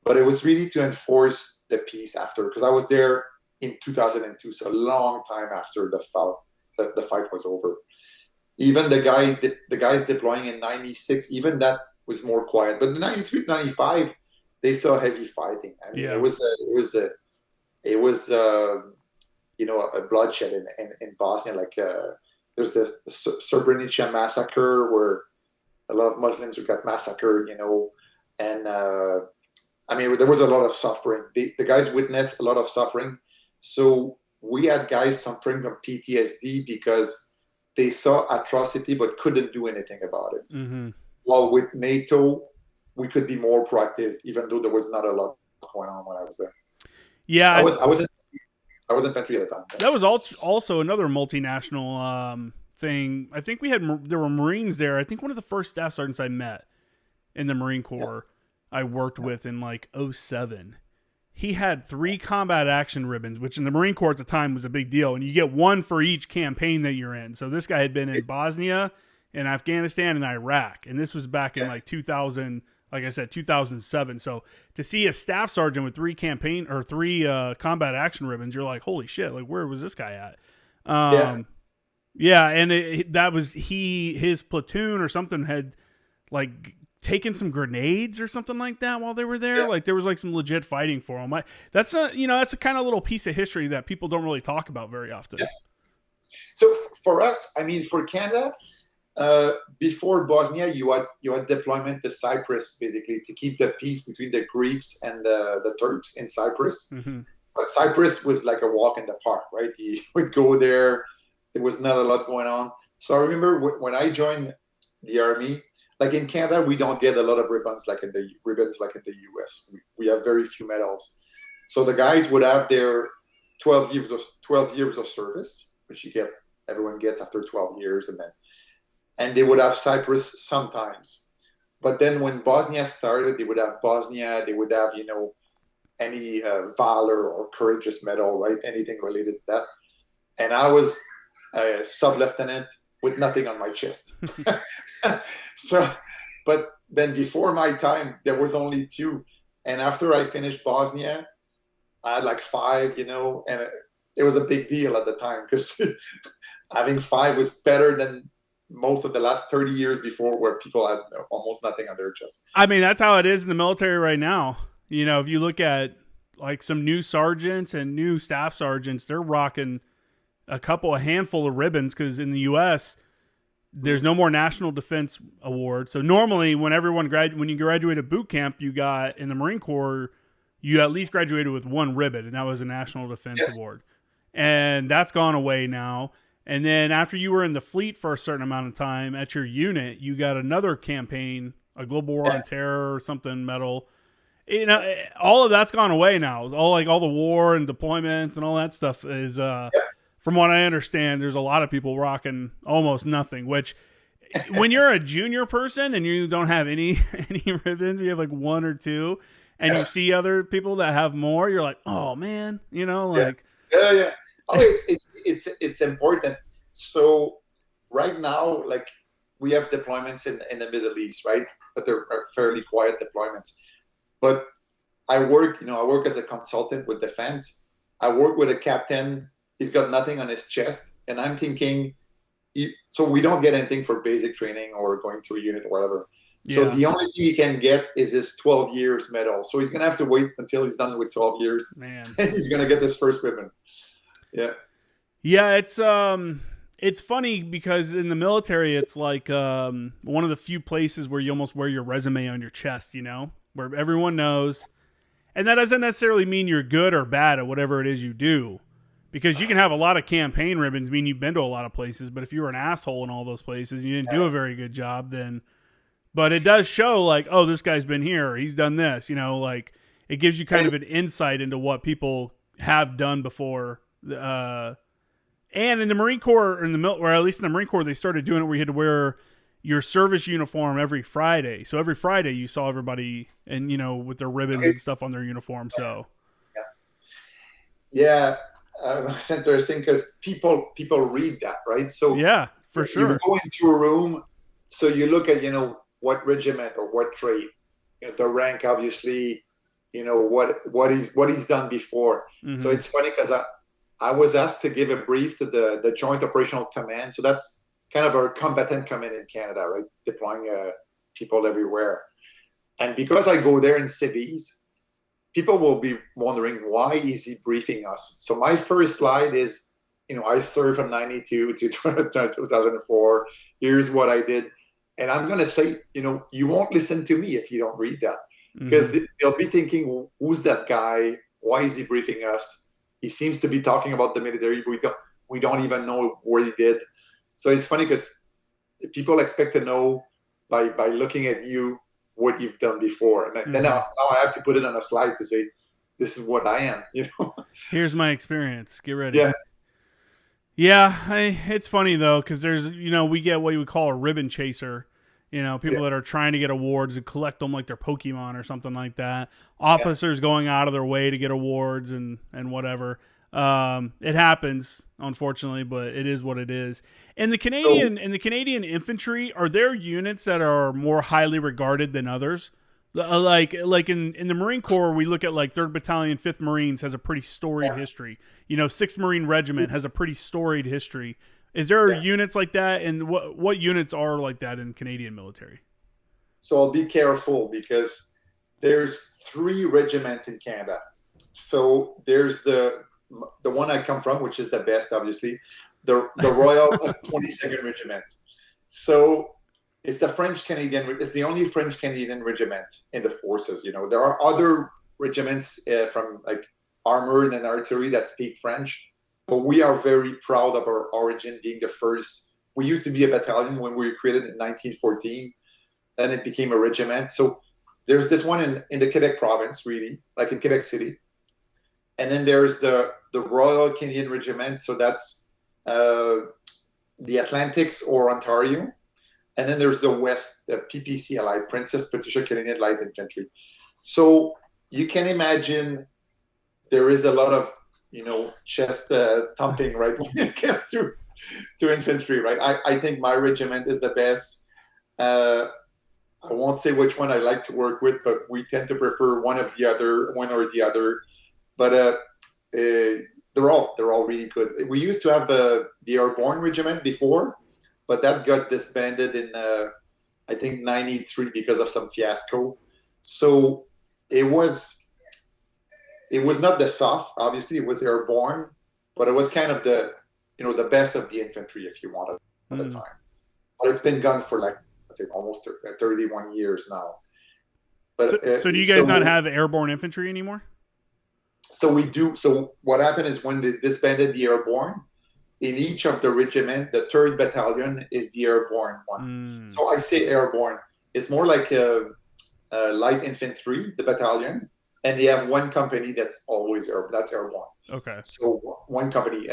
But it was really to enforce the peace after, because I was there in 2002, so a long time after the fight was over. Even the guys deploying in 96, even that was more quiet. But in 93, 95, they saw heavy fighting. I mean, it was a bloodshed in Bosnia. Like there's the Srebrenica massacre where a lot of Muslims who got massacred, and I mean, there was a lot of suffering. The guys witnessed a lot of suffering. So we had guys suffering from PTSD because they saw atrocity but couldn't do anything about it. Mm-hmm. While with NATO, we could be more proactive, even though there was not a lot going on when I was there. Yeah, I was infantry at the time. that was also another multinational thing. I think there were Marines there. I think one of the first staff sergeants I met in the Marine Corps I worked with in like 2007. He had 3 combat action ribbons, which in the Marine Corps at the time was a big deal. And you get one for each campaign that you're in. So this guy had been in Bosnia, in Afghanistan, and Iraq. And this was back in like 2000, like I said, 2007. So to see a staff sergeant with 3 combat action ribbons, you're like, holy shit, like where was this guy at? Yeah, and that was his platoon or something had like taken some grenades or something like that while they were there. Like there was like some legit fighting for them. That's a kind of little piece of history that people don't really talk about very often. So for us, I mean, for Canada, before Bosnia, you had deployment to Cyprus, basically to keep the peace between the Greeks and the Turks in Cyprus. Mm-hmm. But Cyprus was like a walk in the park, right? You would go there. There was not a lot going on. So I remember when I joined the army, like in Canada, we don't get a lot of ribbons like in the US. We have very few medals. So the guys would have their 12 years of service, which everyone gets after 12 years, and they would have Cyprus sometimes. But then when Bosnia started, they would have Bosnia. They would have any valor or courageous medal, right? Anything related to that. And I was a sub-lieutenant with nothing on my chest. So, but then before my time, there was only 2. And after I finished Bosnia, I had like 5, and it was a big deal at the time because having 5 was better than most of the last 30 years before where people had almost nothing on their chest. I mean, that's how it is in the military right now. If you look at like some new sergeants and new staff sergeants, they're rocking a handful of ribbons because in the U.S., there's no more National Defense Award. So normally when when you graduated boot camp, you got in the Marine Corps, you at least graduated with 1 ribbon, and that was a National Defense Award. And that's gone away now. And then after you were in the fleet for a certain amount of time at your unit, you got another campaign, a Global War on Terror or something medal. All of that's gone away now. All the war and deployments and all that stuff is from what I understand, there's a lot of people rocking almost nothing, which when you're a junior person and you don't have any ribbons, you have like 1 or 2, and you see other people that have more, you're like, oh man, like. Yeah. Oh, it's important. So right now, like we have deployments in the Middle East, right? But they're fairly quiet deployments. But I work as a consultant with defense. I work with a captain. He's got nothing on his chest. And I'm thinking, so we don't get anything for basic training or going to a unit or whatever. Yeah. So the only thing he can get is his 12 years medal. So he's going to have to wait until he's done with 12 years. Man. And he's going to get his first ribbon. Yeah. Yeah, it's funny because in the military, it's like one of the few places where you almost wear your resume on your chest, where everyone knows. And that doesn't necessarily mean you're good or bad at whatever it is you do. Because you can have a lot of campaign ribbons, mean you've been to a lot of places, but if you were an asshole in all those places, you didn't do a very good job, then. But it does show, like, oh, this guy's been here, or he's done this, like it gives you kind of an insight into what people have done before. And in the Marine Corps, or at least in the Marine Corps, they started doing it where you had to wear your service uniform every Friday. So every Friday you saw everybody, and with their ribbons and stuff on their uniform. So. Yeah. It's interesting because people read that, right? So yeah, for sure. You go into a room, so you look at what regiment or what trait, the rank, obviously, what he's done before. Mm-hmm. So it's funny because I was asked to give a brief to the Joint Operational Command. So that's kind of our combatant command in Canada, right? Deploying people everywhere. And because I go there in civies, people will be wondering, why is he briefing us? So my first slide is, I served from 92 to 2004. Here's what I did. And I'm going to say, you won't listen to me if you don't read that. Because they'll be thinking, well, who's that guy? Why is he briefing us? He seems to be talking about the military. We don't even know what he did. So it's funny because people expect to know by looking at you what you've done before, and then now I have to put it on a slide to say, this is what I am. Here's my experience. Get ready. Yeah. Yeah, it's funny though because there's we get what you would call a ribbon chaser. People that are trying to get awards and collect them like they're Pokemon or something like that. Officers going out of their way to get awards and whatever. It happens, unfortunately, but it is what it is. And the Canadian infantry, are there units that are more highly regarded than others? Like in the Marine Corps, we look at like 3rd Battalion, 5th Marines has a pretty storied history. 6th Marine Regiment has a pretty storied history. Is there units like that, and what units are like that in Canadian military? So I'll be careful because there's 3 regiments in Canada. So there's the one I come from, which is the best, obviously, the Royal 22nd Regiment. So it's the French Canadian. It's the only French Canadian regiment in the forces. There are other regiments from like armored and artillery that speak French, but we are very proud of our origin being the first. We used to be a battalion when we were created in 1914. Then it became a regiment. So there's this one in the Quebec province, really, like in Quebec City. And then there's the Royal Canadian Regiment. So that's the Atlantics or Ontario. And then there's the West, the PPCLI, Princess Patricia Canadian Light Infantry. So you can imagine there is a lot of, chest thumping, right, when it gets to infantry, right? I think my regiment is the best. I won't say which one I like to work with, but we tend to prefer one or the other. But they're all really good. We used to have the Airborne Regiment before, but that got disbanded in I think 93 because of some fiasco. So it was not the soft, obviously it was Airborne, but it was kind of the best of the infantry, if you wanted, at the time. But it's been gone for like, let's say, almost 31 years now. But so do you guys not have Airborne infantry anymore? So we do. So what happened is when they disbanded the Airborne, in each of the regiment, the 3rd Battalion is the Airborne one. So I say Airborne. It's more like a light infantry, the battalion, and they have one company that's always that's Airborne. Okay. So one company.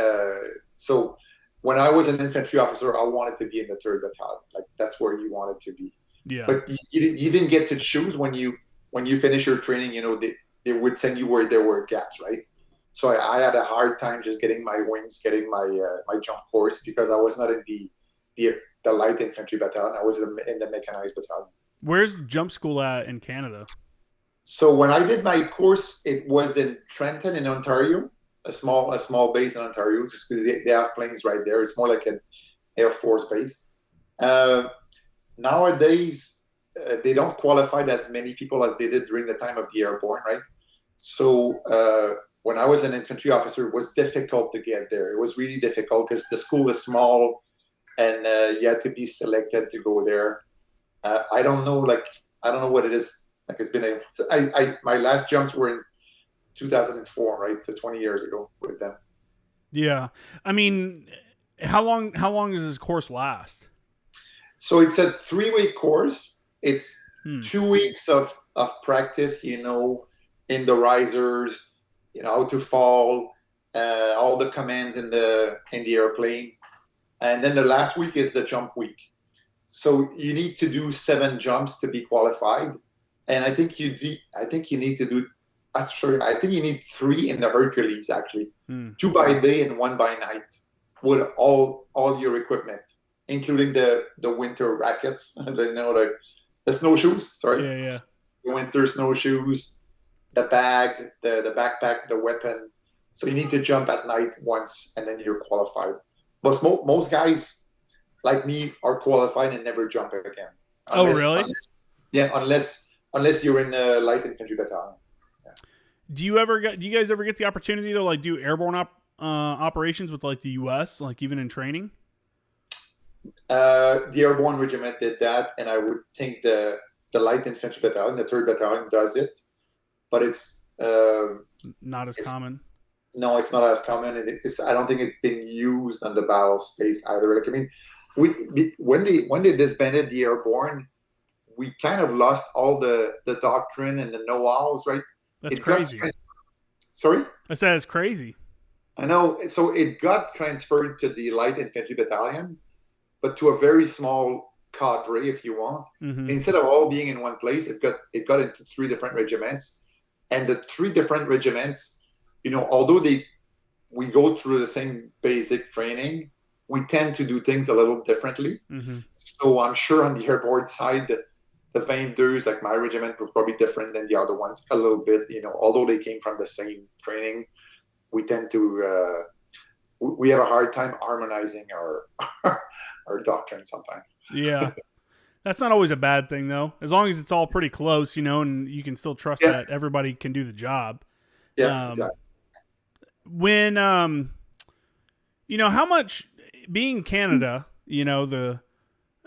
So when I was an infantry officer, I wanted to be in the 3rd Battalion. Like that's where you wanted to be. Yeah. But you didn't get to choose when you finish your training. They would send you where there were gaps, right? So I had a hard time just getting my wings, getting my jump course because I was not in the light infantry battalion. I was in the mechanized battalion. Where's jump school at in Canada? So when I did my course, it was in Trenton in Ontario, a small base in Ontario. Just they have planes right there. It's more like an Air Force base. Nowadays, they don't qualify as many people as they did during the time of the Airborne, right? So when I was an infantry officer, it was difficult to get there. It was really difficult because the school is small and you had to be selected to go there. I don't know what it is. Like it's been my last jumps were in 2004, right? So 20 years ago with them. Yeah. I mean, how long does this course last? So it's a 3-week course. It's 2 weeks of practice, in the risers, how to fall, all the commands in the airplane. And then the last week is the jump week. So you need to do 7 jumps to be qualified. And I think you need to do, I think you need 3 in the Hercules, actually. 2 by day and 1 by night with all your equipment, including the winter rackets, the snowshoes, sorry. Yeah. The winter snowshoes, the bag, the backpack, the weapon. So you need to jump at night once, and then you're qualified. But most guys, like me, are qualified and never jump again. Really? Unless you're in a light infantry battalion. Yeah. Do you guys ever get the opportunity to like do airborne operations with like the U.S., like even in training? The Airborne Regiment did that, and I would think the light infantry battalion, the 3rd Battalion, does it, but it's not as common. No, it's not as common, and I don't think it's been used on the battle space either. Like, I mean, when they disbanded the Airborne, we kind of lost all the doctrine and the know-hows, right? That's It got crazy. sorry. I said it's crazy. I know. So it got transferred to the light infantry battalion, but to a very small cadre, if you want. Mm-hmm. Instead of all being in one place, it got into three different regiments, and the three different regiments, although we go through the same basic training, we tend to do things a little differently. Mm-hmm. So I'm sure on the airborne side, the 22s, like my regiment, were probably different than the other ones a little bit. Although they came from the same training, we tend to we have a hard time harmonizing our our doctrine sometimes. Yeah. That's not always a bad thing, though, as long as it's all pretty close, and you can still trust Yeah, that everybody can do the job. yeah, Um, exactly. when how much being Canada, the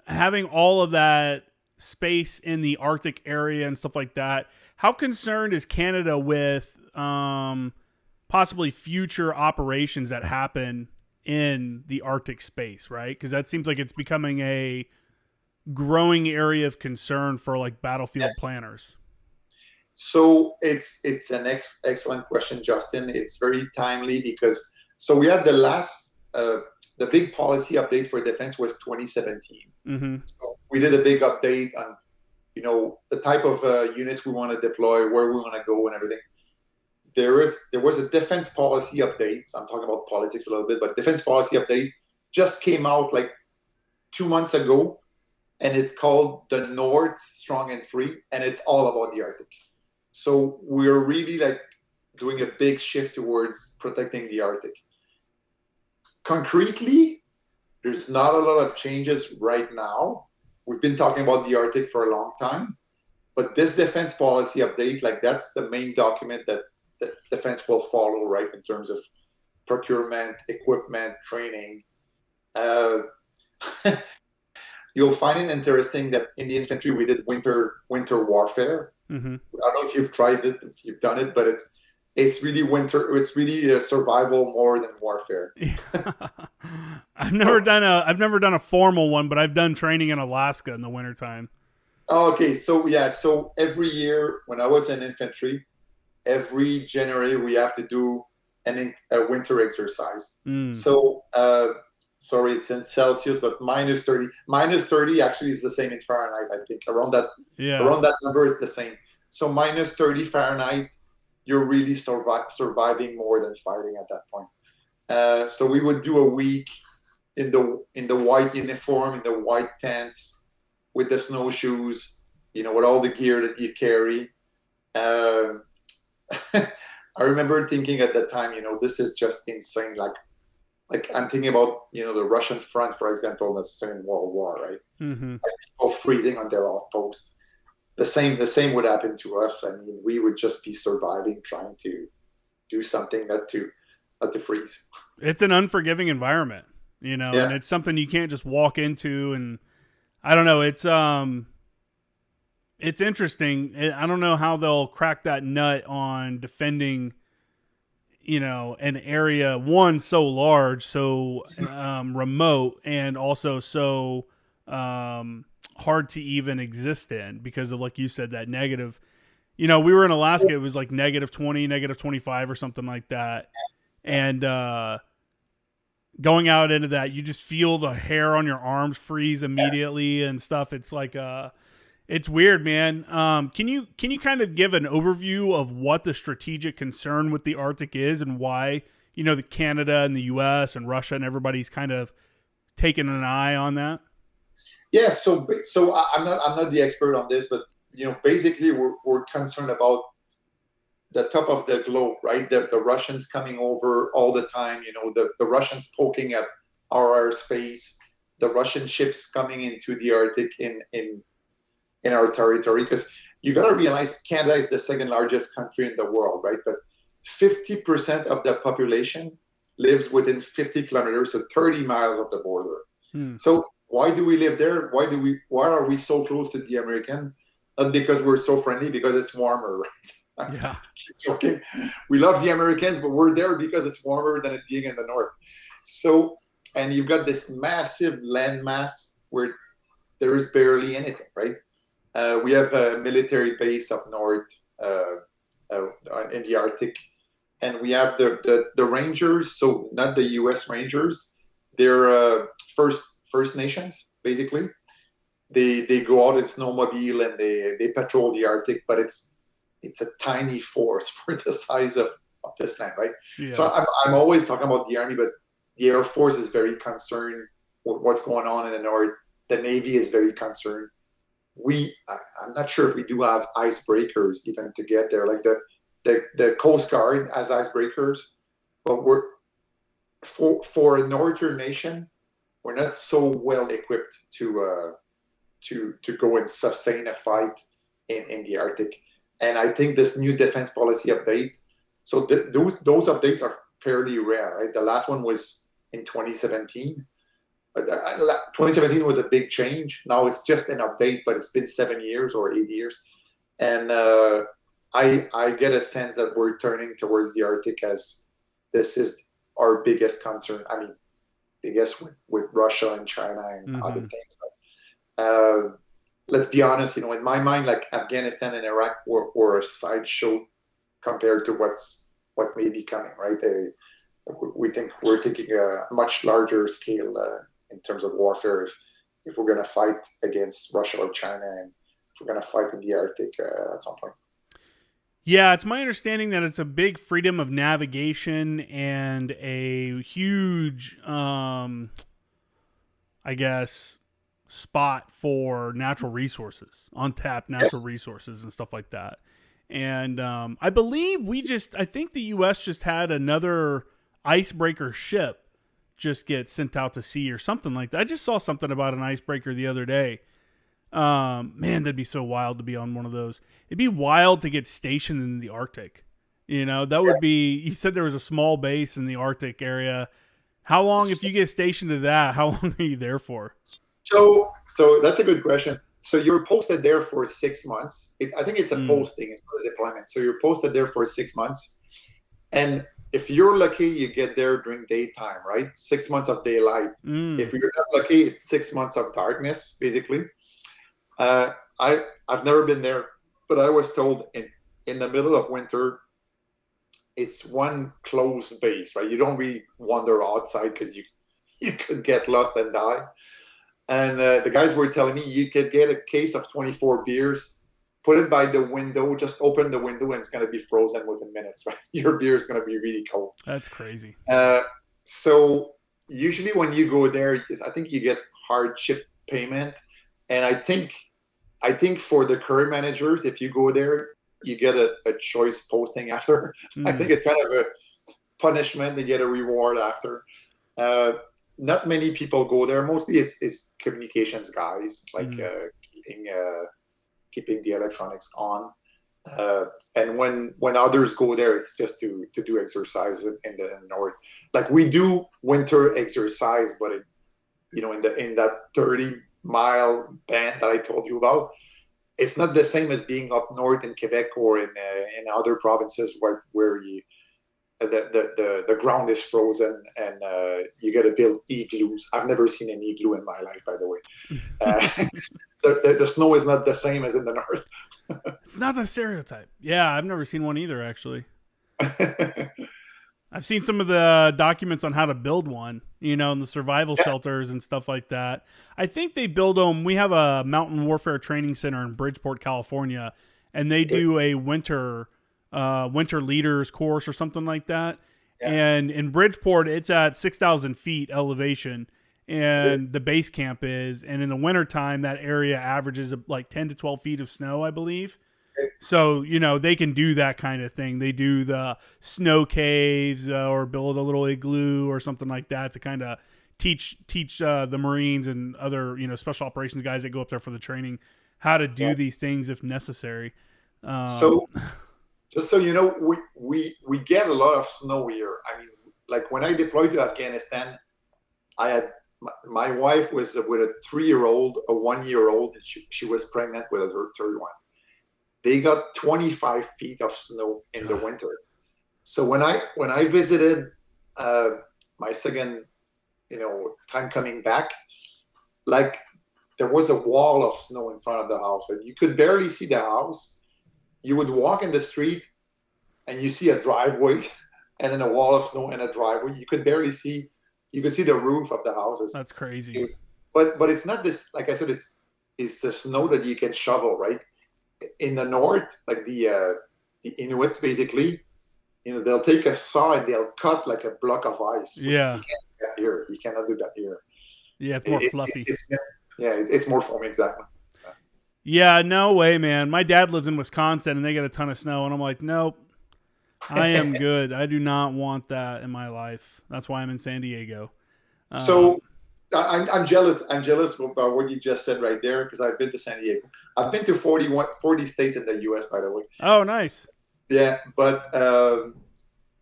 having all of that space in the Arctic area and stuff like that. How concerned is Canada with possibly future operations that happen in the Arctic space, right? Because that seems like it's becoming a growing area of concern for like battlefield planners. So it's an excellent question, Justin. It's very timely because we had the big policy update for defense was 2017. Mm-hmm. So we did a big update on the type of units we want to deploy, where we want to go, and everything. There was a defense policy update. I'm talking about politics a little bit, but defense policy update just came out like 2 months ago, and it's called The North Strong and Free, and it's all about the Arctic. So we're really like doing a big shift towards protecting the Arctic. Concretely, there's not a lot of changes right now. We've been talking about the Arctic for a long time, but this defense policy update, like that's the main document that defense will follow, right, in terms of procurement, equipment, training. You'll find it interesting that in the infantry we did winter warfare. Mm-hmm. I don't know if you've tried it, if you've done it, but it's really winter. It's really survival more than warfare. I've never done a formal one, but I've done training in Alaska in the wintertime. Okay, so every year when I was in infantry, every January we have to do a winter exercise. So sorry, it's in Celsius, but minus 30. Minus 30 actually is the same in Fahrenheit, I think. Around that number is the same. So minus 30 Fahrenheit, you're really surviving more than fighting at that point. So we would do a week in the white uniform, in the white tents, with the snowshoes, with all the gear that you carry. I remember thinking at that time, this is just insane. Like I'm thinking about, the Russian front, for example, the Second World War, right? Mm-hmm. Like people freezing on their outpost. The same would happen to us. I mean, we would just be surviving, trying to do something not to freeze. It's an unforgiving environment, and it's something you can't just walk into. And I don't know. It's interesting. I don't know how they'll crack that nut on defending, an area, one, so large, so remote, and also so hard to even exist in because of, like you said, that negative. We were in Alaska. It was like -20, -25 or something like that. And going out into that, you just feel the hair on your arms freeze immediately and stuff. It's like it's weird, man. Can you kind of give an overview of what the strategic concern with the Arctic is and why, the Canada and the US and Russia and everybody's kind of taking an eye on that? Yeah, so I'm not the expert on this, but basically we're concerned about the top of the globe, right? The Russians coming over all the time, the Russians poking at our airspace, the Russian ships coming into the Arctic in our territory, because you got to realize Canada is the second largest country in the world, right? But 50% of the population lives within 50 kilometers, so 30 miles of the border. So why do we live there? Why are we so close to the American? Not because we're so friendly, because it's warmer, right? Yeah. Keep joking. We love the Americans, but we're there because it's warmer than it being in the north. So and you've got this massive landmass where there is barely anything, right? We have a military base up north in the Arctic, and we have the Rangers. So not the U.S. Rangers; they're First Nations, basically. They go out in snowmobile and they patrol the Arctic, but it's a tiny force for the size of this land, right? Yeah. So I'm always talking about the Army, but the Air Force is very concerned with what's going on in the North. The Navy is very concerned. I'm not sure if we do have icebreakers even to get there. Like the Coast Guard has icebreakers, but for a northern nation, we're not so well equipped to go and sustain a fight in the Arctic. And I think this new defense policy update. So those updates are fairly rare, right? The last one was in 2017. 2017 was a big change. Now it's just an update, but it's been 7 years or 8 years. And I get a sense that we're turning towards the Arctic as this is our biggest concern. I mean, biggest with Russia and China and other things. But, let's be honest, in my mind, like Afghanistan and Iraq were a sideshow compared to what may be coming, right? We're thinking a much larger scale in terms of warfare if we're going to fight against Russia or China, and if we're going to fight in the Arctic at some point. Yeah, it's my understanding that it's a big freedom of navigation and a huge, I guess, spot for natural resources, untapped natural resources and stuff like that. And I believe I think the U.S. just had another icebreaker ship just get sent out to sea or something like that. I just saw something about an icebreaker the other day. Man, that'd be so wild to be on one of those. It'd be wild to get stationed in the Arctic. That would be, you said there was a small base in the Arctic area. How long, if you get stationed to that, how long are you there for? So that's a good question. So you're posted there for 6 months. I think it's a posting, it's not a deployment. So you're posted there for 6 months. And if you're lucky, you get there during daytime, right? 6 months of daylight. If you're not lucky, it's 6 months of darkness, basically. I've never been there, but I was told in the middle of winter, it's one closed base, right? You don't really wander outside because you could get lost and die. And the guys were telling me you could get a case of 24 beers, put it by the window, just open the window, and it's going to be frozen within minutes, right? Your beer is going to be really cold. That's crazy. So usually when you go there, I think you get hardship payment. And I think for the career managers, if you go there, you get a choice posting after. I think it's kind of a punishment. They get a reward after. Not many people go there. Mostly it's communications guys, like keeping the electronics on. And when others go there, it's just to do exercise in the north. Like we do winter exercise, but in that 30-mile band that I told you about, it's not the same as being up north in Quebec or in other provinces where the ground is frozen and you got to build igloos. I've never seen an igloo in my life, by the way. The snow is not the same as in the north. It's not the stereotype. Yeah, I've never seen one either, actually. I've seen some of the documents on how to build one, in the survival shelters and stuff like that. I think they build them. We have a mountain warfare training center in Bridgeport, California, and they do a winter leaders course or something like that. Yeah. And in Bridgeport, it's at 6,000 feet elevation, and the base camp is. And in the wintertime, that area averages like 10 to 12 feet of snow, I believe. So, they can do that kind of thing. They do the snow caves or build a little igloo or something like that to kind of teach the Marines and other, special operations guys that go up there for the training how to do these things if necessary. So just so you know, we get a lot of snow here. I mean, like when I deployed to Afghanistan, I had my wife was with a 3-year-old, a 1-year-old, and she was pregnant with her third one. They got 25 feet of snow in the winter. So when I visited my second time coming back, like there was a wall of snow in front of the house, and you could barely see the house. You would walk in the street and you see a driveway and then a wall of snow and a driveway. You could barely see. You could see the roof of the houses. That's crazy. But it's not this. Like I said, it's the snow that you can shovel, right? In the north, like the Inuits, basically, they'll take a saw and they'll cut like a block of ice. Yeah. You can't do that here. You cannot do that here. Yeah, it's more fluffy. It's more foamy, exactly. Yeah, no way, man. My dad lives in Wisconsin, and they get a ton of snow, and I'm like, nope, I am good. I do not want that in my life. That's why I'm in San Diego. So I'm jealous. I'm jealous about what you just said right there, because I've been to San Diego. I've been to 40 states in the U.S., by the way. Oh, nice. Yeah, but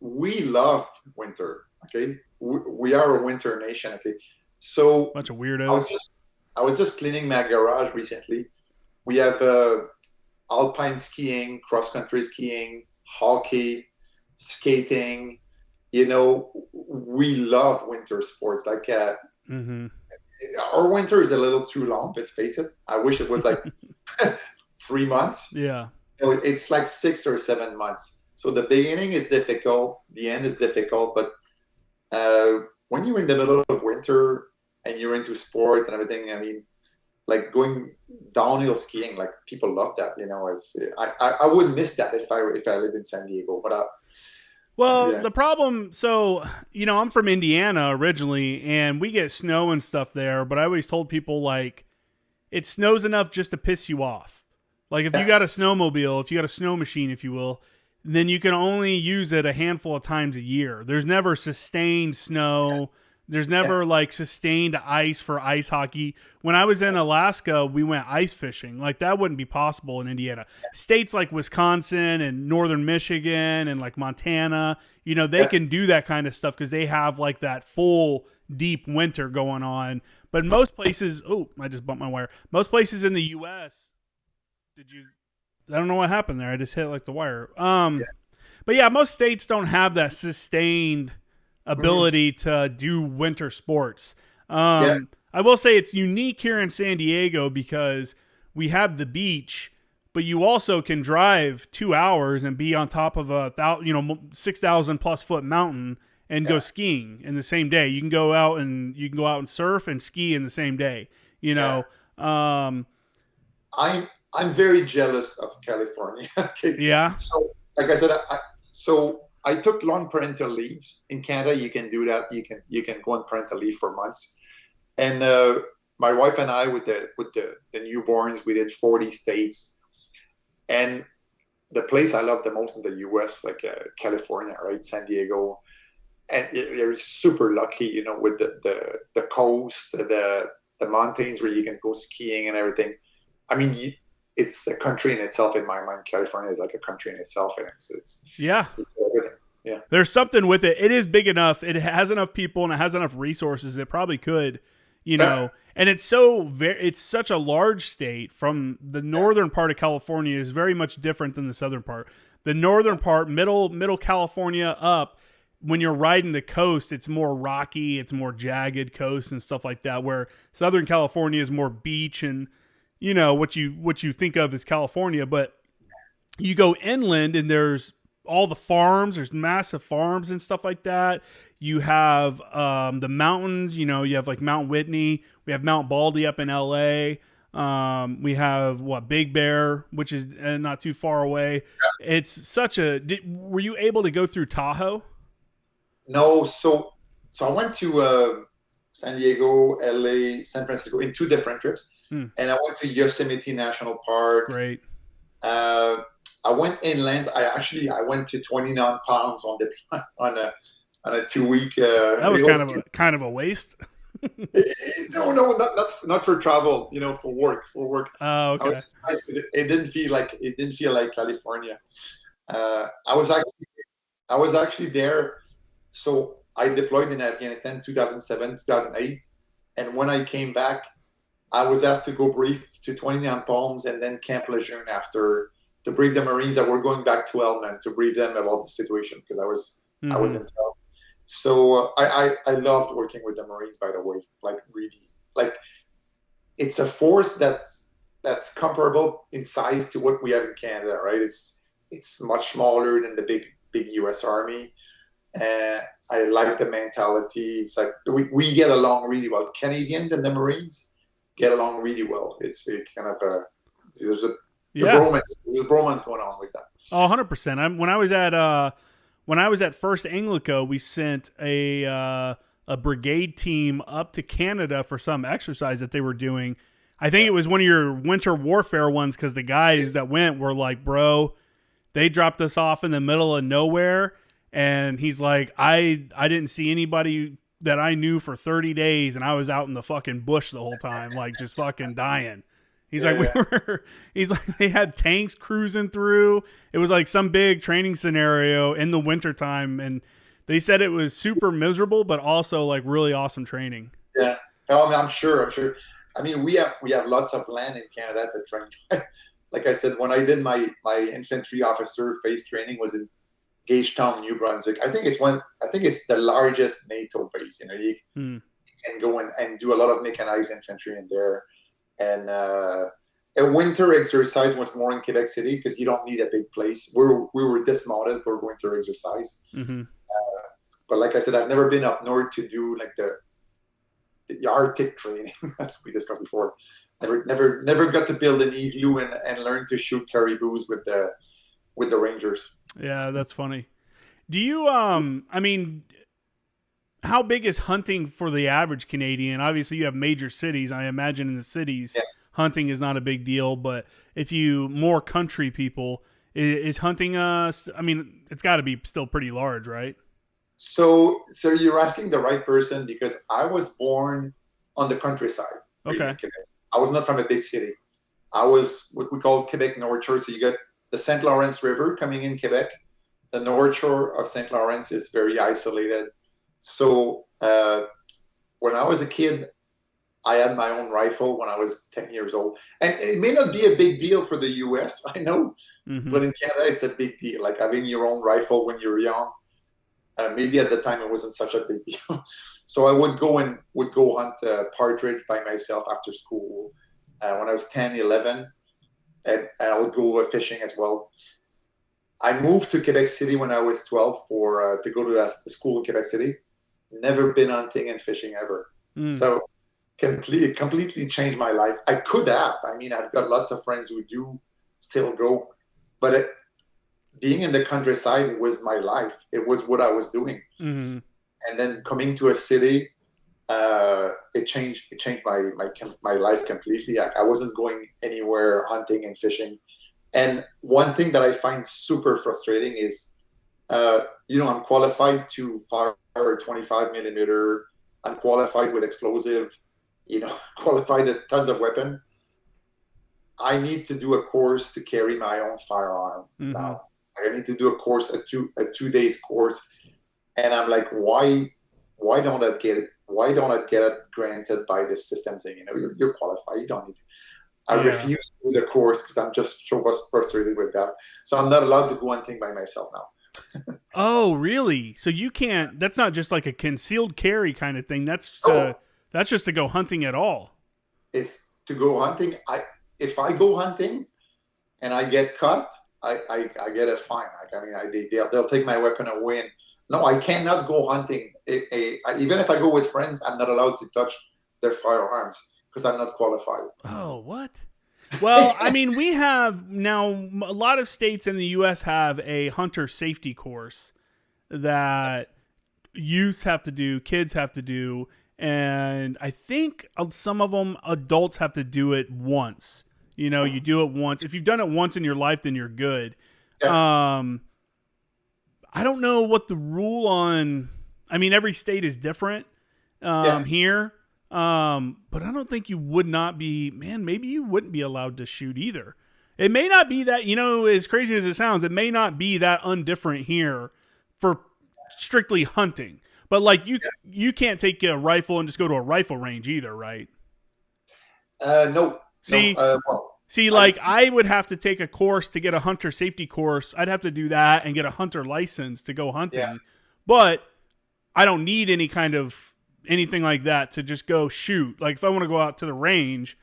we love winter. Okay, we are a winter nation. Okay, so bunch of weirdos. I was just cleaning my garage recently. We have alpine skiing, cross country skiing, hockey, skating. We love winter sports. Like our winter is a little too long. Let's face it. I wish it was like 3 months. Yeah. It's like 6 or 7 months. So the beginning is difficult, the end is difficult, but when you're in the middle of winter and you're into sports and everything, I mean, like going downhill skiing, like people love that. I would miss that if I lived in San Diego, but the problem, so, I'm from Indiana originally, and we get snow and stuff there, but I always told people, like, it snows enough just to piss you off. Like, if you got a snowmobile, if you got a snow machine, if you will, then you can only use it a handful of times a year. There's never sustained snow. There's never, like, sustained ice for ice hockey. When I was in Alaska, we went ice fishing. Like, that wouldn't be possible in Indiana. States like Wisconsin and northern Michigan and, like, Montana, they can do that kind of stuff because they have, like, that full, deep winter going on. But most places... Oh, I just bumped my wire. Most places in the U.S... I don't know what happened there. I just hit, like, the wire. But, yeah, most states don't have that sustained ability to do winter sports. I will say it's unique here in San Diego because we have the beach, but you also can drive 2 hours and be on top of a 6,000 plus foot mountain and go skiing in the same day. You can go out and surf and ski in the same day. I'm very jealous of California. Okay. Yeah. So, like I said, I took long parental leaves. In Canada, you can do that. You can go on parental leave for months. And my wife and I, with the newborns, we did 40 states. And the place I love the most in the U.S., like California, right, San Diego, and you're super lucky, with the coast, the mountains where you can go skiing and everything. I mean, it's a country in itself. In my mind, California is like a country in itself, and it's everything. Yeah. There's something with it. It is big enough. It has enough people and it has enough resources. It probably could, and it's such a large state. From the northern part of California is very much different than the southern part. The northern part, middle California up, when you're riding the coast, it's more rocky, it's more jagged coast and stuff like that, where Southern California is more beach and what you think of as California. But you go inland and there's all the farms, there's massive farms and stuff like that. You have the mountains, you have like Mount Whitney, we have Mount Baldy up in LA. We have Big Bear, which is not too far away. It's such were you able to go through Tahoe? No. So I went to San Diego, LA, San Francisco in 2 different trips. And I went to Yosemite National Park. Great. I went inland. I went to 29 pounds on a 2-week. That was kind of a waste. No, not for travel. For work. Oh, okay. It didn't feel like California. I was actually there. So I deployed in Afghanistan 2007, 2008, and when I came back, I was asked to go brief to 29 Palms and then Camp Lejeune after, to brief the Marines that were going back to Helmand, to brief them about the situation, because I was in town. So I loved working with the Marines, by the way. Like really, like it's a force that's comparable in size to what we have in Canada, right? It's much smaller than the big U.S. Army. And I like the mentality. It's like we get along really well. Canadians and the Marines get along really well. It's a kind of a there's a Yeah. there's a bromance going on with that. Oh, 100%. When I was at First Anglica, we sent a brigade team up to Canada for some exercise that they were doing. I think it was one of your winter warfare ones because the guys that went were like, bro, they dropped us off in the middle of nowhere. And he's like, I didn't see anybody that I knew for 30 days, and I was out in the fucking bush the whole time, like just fucking dying. He's like, he's like, they had tanks cruising through. It was like some big training scenario in the wintertime. And they said it was super miserable, but also like really awesome training. Yeah. Oh, I'm sure. I mean, we have lots of land in Canada to train. Like I said, when I did my infantry officer phase training was in Gagetown, New Brunswick. I think it's the largest NATO base. You can go and do a lot of mechanized infantry in there. And a winter exercise was more in Quebec City because you don't need a big place. We were dismounted for winter exercise. Mm-hmm. But like I said, I've never been up north to do like the Arctic training, as we discussed before. Never got to build an igloo and learn to shoot caribous with the Rangers. Yeah, that's funny. Do you I mean, how big is hunting for the average Canadian? Obviously you have major cities. I imagine in the cities hunting is not a big deal, but if you more country people, is hunting I mean, it's got to be still pretty large, right? So you're asking the right person because I was born on the countryside. Okay. I was not from a big city. I was what we call Quebec North Shore. So you got the St. Lawrence River coming in Quebec. The North Shore of St. Lawrence is very isolated. So when I was a kid, I had my own rifle when I was 10 years old. And it may not be a big deal for the US, I know, but in Canada, it's a big deal. Like having your own rifle when you're young. Maybe at the time it wasn't such a big deal. So I would go hunt partridge by myself after school when I was 10, 11, and I would go fishing as well. I moved to Quebec City when I was 12 to go to the school in Quebec City. Never been hunting and fishing ever. So completely changed my life. I could have. I mean, I've got lots of friends who do still go, but being in the countryside was my life. It was what I was doing. Mm-hmm. And then coming to a city, it changed my life completely. I wasn't going anywhere hunting and fishing. And one thing that I find super frustrating is, I'm qualified to fire a 25 millimeter. I'm qualified with explosive, qualified with tons of weapon. I need to do a course to carry my own firearm now. I need to do a course, a 2 days course, and I'm like, why don't I get it? Why don't I get it granted by the system saying, you're qualified, you don't need it. I refuse to do the course because I'm just so frustrated with that. So I'm not allowed to go hunting by myself now. Oh, really? So you can't? That's not just like a concealed carry kind of thing. That's just to go hunting at all. It's to go hunting. If I go hunting and I get caught, I get a fine. They'll take my weapon away. And no, I cannot go hunting. Even if I go with friends, I'm not allowed to touch their firearms because I'm not qualified. Oh, what? Well, I mean, we have now a lot of states in the U.S. have a hunter safety course that youth have to do, kids have to do, and I think some of them adults have to do it once. You do it once. If you've done it once in your life, then you're good. Yeah. I don't know what the rule on. I mean, every state is different here. But I don't think you would not be. Man, maybe you wouldn't be allowed to shoot either. It may not be that. As crazy as it sounds, it may not be that undifferent here for strictly hunting. But like you can't take a rifle and just go to a rifle range either, right? No. See, I would have to take a course to get a hunter safety course. I'd have to do that and get a hunter license to go hunting. Yeah. But I don't need any kind of anything like that to just go shoot. Like if I want to go out to the range,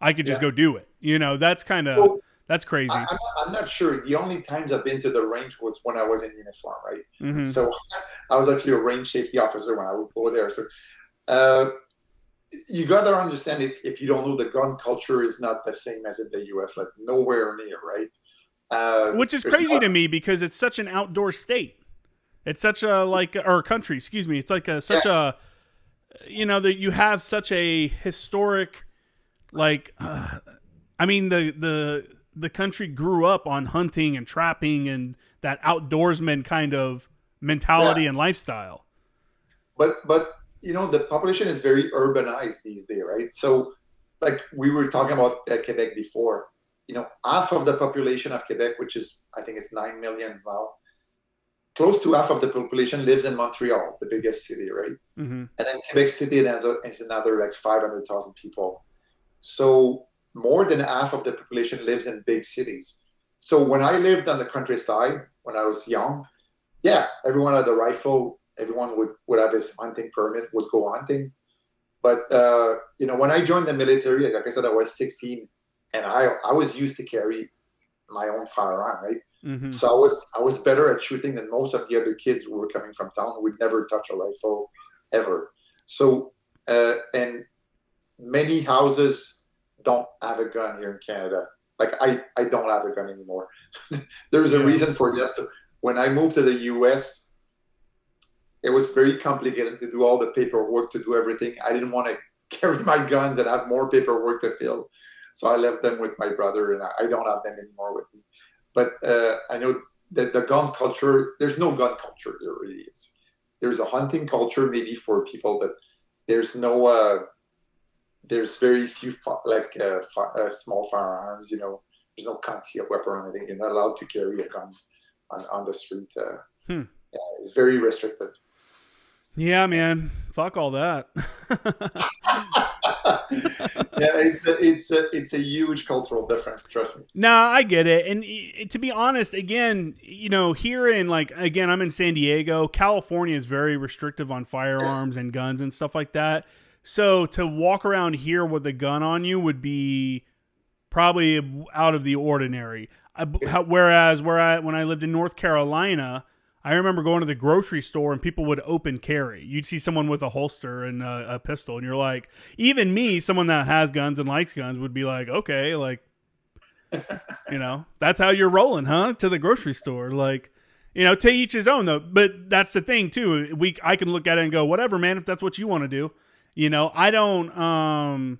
I could just go do it. You know, that's kind of, So that's crazy. I'm not sure. The only times I've been to the range was when I was in uniform, right? Mm-hmm. So I was actually a range safety officer when I would go there. So you got to understand if you don't know, the gun culture is not the same as in the U.S., like nowhere near, right? Which is crazy to me because it's such an outdoor state. It's such a or country, excuse me. It's like such a, you know, that you have such a historic, I mean, the country grew up on hunting and trapping and that outdoorsman kind of mentality and lifestyle. But you know, the population is very urbanized these days, right? So like we were talking about Quebec before, you know, half of the population of Quebec, which is, I think it's 9 million now, close to half of the population lives in Montreal, the biggest city, right? Mm-hmm. And then Quebec City is another like 500,000 people. So more than half of the population lives in big cities. So when I lived on the countryside, when I was young, everyone had a rifle. Everyone would have his hunting permit, would go hunting. But, you know, when I joined the military, like I said, I was 16 and I was used to carry my own firearm, right? Mm-hmm. So I was better at shooting than most of the other kids who were coming from town who would never touch a rifle ever. So, and many houses don't have a gun here in Canada. Like I don't have a gun anymore. There's a reason for that. So when I moved to the US, it was very complicated to do all the paperwork, to do everything. I didn't want to carry my guns and have more paperwork to fill. So I left them with my brother, and I don't have them anymore with me. But I know that the gun culture, there's no gun culture there really is. There's a hunting culture maybe for people, but there's no, there's very few small firearms, you know, there's no concealed weapon or anything. You're not allowed to carry a gun on the street. Yeah, it's very restricted. Yeah, man. Fuck all that. It's a huge cultural difference. Trust me. Nah, I get it. And to be honest, again, you know, here in again, I'm in San Diego. California is very restrictive on firearms and guns and stuff like that. So to walk around here with a gun on you would be probably out of the ordinary. Whereas when I lived in North Carolina, I remember going to the grocery store and people would open carry. You'd see someone with a holster and a pistol, and you're like, even me, someone that has guns and likes guns, would be like, okay, like, you know, that's how you're rolling, huh? To the grocery store, like, you know, to each his own though. But that's the thing too. I can look at it and go, whatever, man. If that's what you want to do, you know, I don't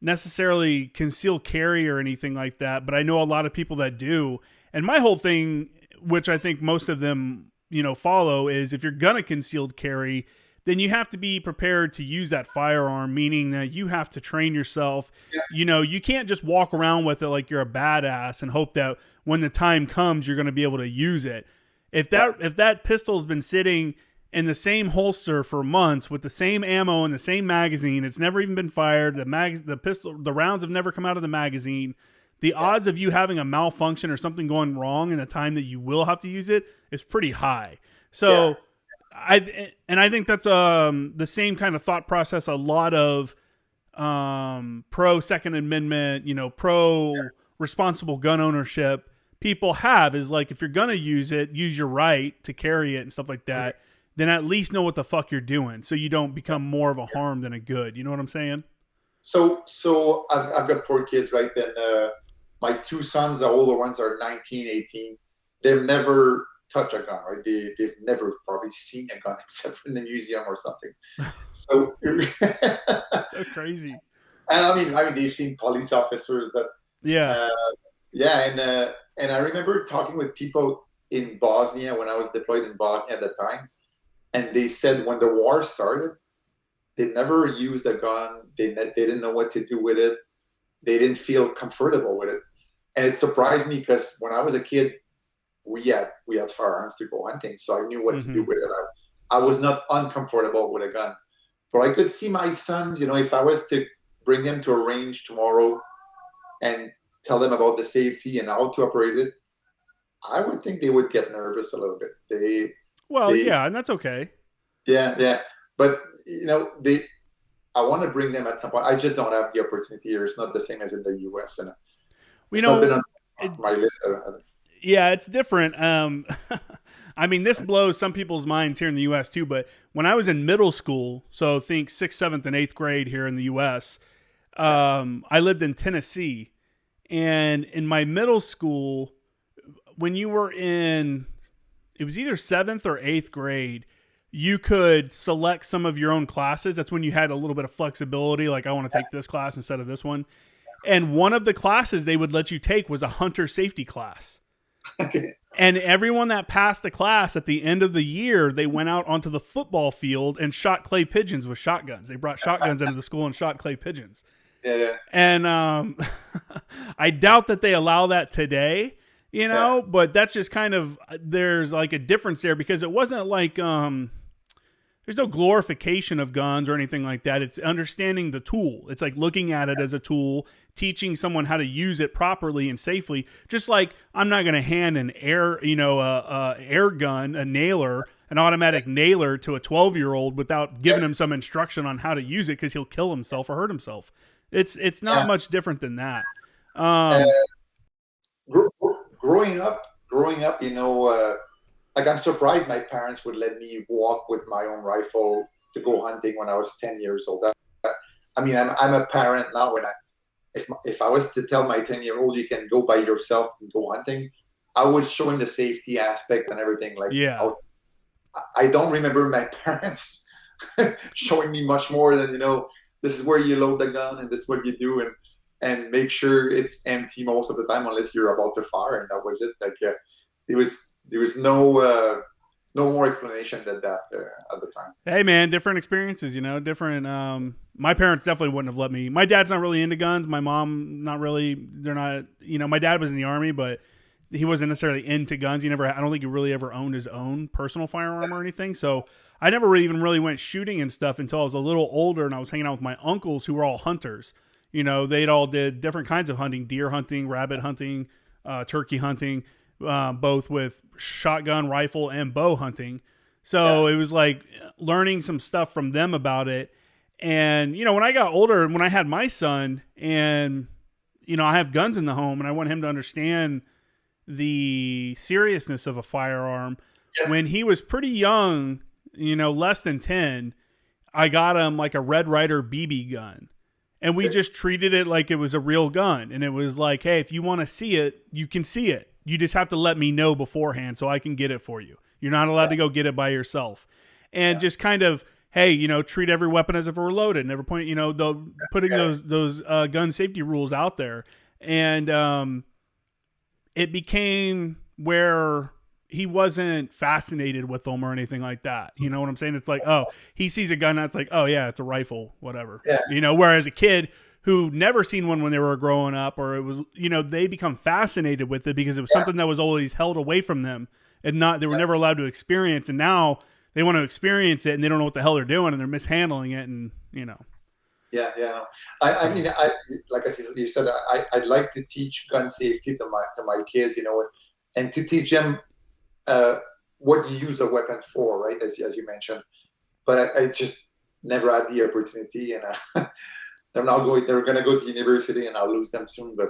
necessarily conceal carry or anything like that, but I know a lot of people that do. And my whole thing, which I think most of them, you know, follow, is if you're going to concealed carry, then you have to be prepared to use that firearm, meaning that you have to train yourself. Yeah. You know, you can't just walk around with it like you're a badass and hope that when the time comes, you're going to be able to use it. If that pistol's been sitting in the same holster for months with the same ammo and the same magazine, it's never even been fired. The rounds have never come out of the magazine. The odds of you having a malfunction or something going wrong in the time that you will have to use it is pretty high. So I think that's the same kind of thought process a lot of pro Second Amendment, you know, pro responsible gun ownership people have, is like, if you're going to use it, use your right to carry it and stuff like that, then at least know what the fuck you're doing so you don't become more of a harm than a good. You know what I'm saying? So I've got 4 kids, right? And my 2 sons, the older ones, are 19, 18. They've never touched a gun, right? They've never probably seen a gun except in the museum or something. So so crazy. I mean, they've seen police officers, but and I remember talking with people in Bosnia when I was deployed in Bosnia at the time, and they said when the war started, they never used a gun. They didn't know what to do with it. They didn't feel comfortable with it. And it surprised me because when I was a kid, we had firearms to go hunting, so I knew what to do with it. I was not uncomfortable with a gun, but I could see my sons. You know, if I was to bring them to a range tomorrow and tell them about the safety and how to operate it, I would think they would get nervous a little bit. And that's okay. Yeah, yeah. But they I want to bring them at some point. I just don't have the opportunity here. It's not the same as in the US, and You it's not been know, on it, my list. yeah, it's different. I mean, this blows some people's minds here in the U.S. too. But when I was in middle school, so think sixth, seventh, and eighth grade here in the U.S., I lived in Tennessee, and in my middle school, when you were in, it was either seventh or eighth grade, you could select some of your own classes. That's when you had a little bit of flexibility, like I want to take this class instead of this one. And one of the classes they would let you take was a hunter safety class. Okay. And everyone that passed the class at the end of the year, they went out onto the football field and shot clay pigeons with shotguns. They brought shotguns into the school and shot clay pigeons. Yeah, yeah. And I doubt that they allow that today, but that's just kind of, there's like a difference there because it wasn't like, there's no glorification of guns or anything like that. It's understanding the tool. It's like looking at it as a tool, teaching someone how to use it properly and safely. Just like I'm not going to hand an air gun, a nailer, an automatic nailer to a 12-year-old without giving him some instruction on how to use it because he'll kill himself or hurt himself. It's not much different than that. Growing up, like I'm surprised my parents would let me walk with my own rifle to go hunting when I was 10 years old. I mean, I'm a parent now. If I was to tell my 10-year-old you can go by yourself and go hunting, I would show him the safety aspect and everything. Like, I don't remember my parents showing me much more than this is where you load the gun and this is what you do and make sure it's empty most of the time unless you're about to fire, and that was it. Like there was no more explanation than that at the time. Hey man, different experiences, different. My parents definitely wouldn't have let me. My dad's not really into guns. My mom, not really. They're not. My dad was in the Army, but he wasn't necessarily into guns. I don't think he really ever owned his own personal firearm or anything. So I never really went shooting and stuff until I was a little older, and I was hanging out with my uncles who were all hunters. They'd all did different kinds of hunting: deer hunting, rabbit hunting, turkey hunting. Both with shotgun, rifle, and bow hunting. So it was like learning some stuff from them about it. And, when I got older and when I had my son and, I have guns in the home and I want him to understand the seriousness of a firearm. Yeah. When he was pretty young, less than 10, I got him like a Red Ryder BB gun. And we just treated it like it was a real gun. And it was like, hey, if you want to see it, you can see it. You just have to let me know beforehand so I can get it for you. You're not allowed to go get it by yourself. And just kind of, hey, treat every weapon as if it were loaded. Never point, putting those gun safety rules out there. And it became where he wasn't fascinated with them or anything like that. You know what I'm saying? It's like, oh, he sees a gun. That's like, oh yeah, it's a rifle, whatever. Yeah. Whereas a kid who never seen one when they were growing up, or it was, they become fascinated with it because it was something that was always held away from them and they were never allowed to experience. And now they want to experience it and they don't know what the hell they're doing and they're mishandling it. And, Yeah. Yeah. I mean, like I said, you said, I'd like to teach gun safety to my kids, and to teach them what you use a weapon for, right? As you mentioned, but I just never had the opportunity, and they're going to go to university and I'll lose them soon. But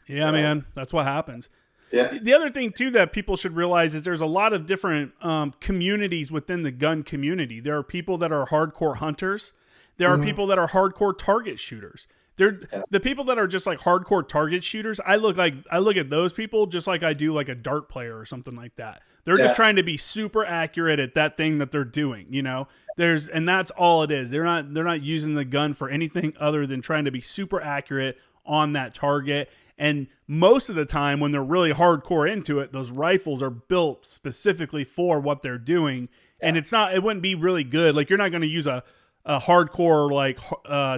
yeah, man, that's what happens. Yeah. The other thing too that people should realize is there's a lot of different communities within the gun community. There are people that are hardcore hunters. There are people that are hardcore target shooters. The people that are just like hardcore target shooters. I look at those people just like I do like a dart player or something like that. They're just trying to be super accurate at that thing that they're doing, and that's all it is. They're not using the gun for anything other than trying to be super accurate on that target. And most of the time when they're really hardcore into it, those rifles are built specifically for what they're doing. Yeah. And it wouldn't be really good. Like you're not going to use a hardcore like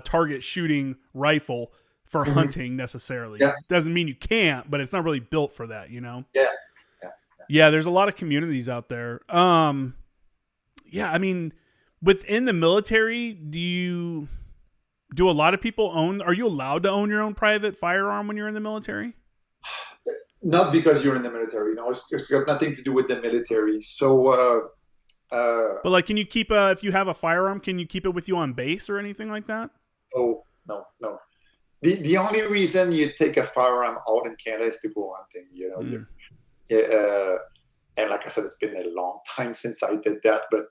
target shooting rifle for hunting necessarily. Yeah. Doesn't mean you can't, but it's not really built for that, Yeah, there's a lot of communities out there. Yeah, I mean, within the military, do a lot of people are you allowed to own your own private firearm when you're in the military? Not because you're in the military, it's got nothing to do with the military. So But like, can you keep if you have a firearm, can you keep it with you on base or anything like that? Oh, no, no. The only reason you take a firearm out in Canada is to go hunting. Mm. And like I said, it's been a long time since I did that. But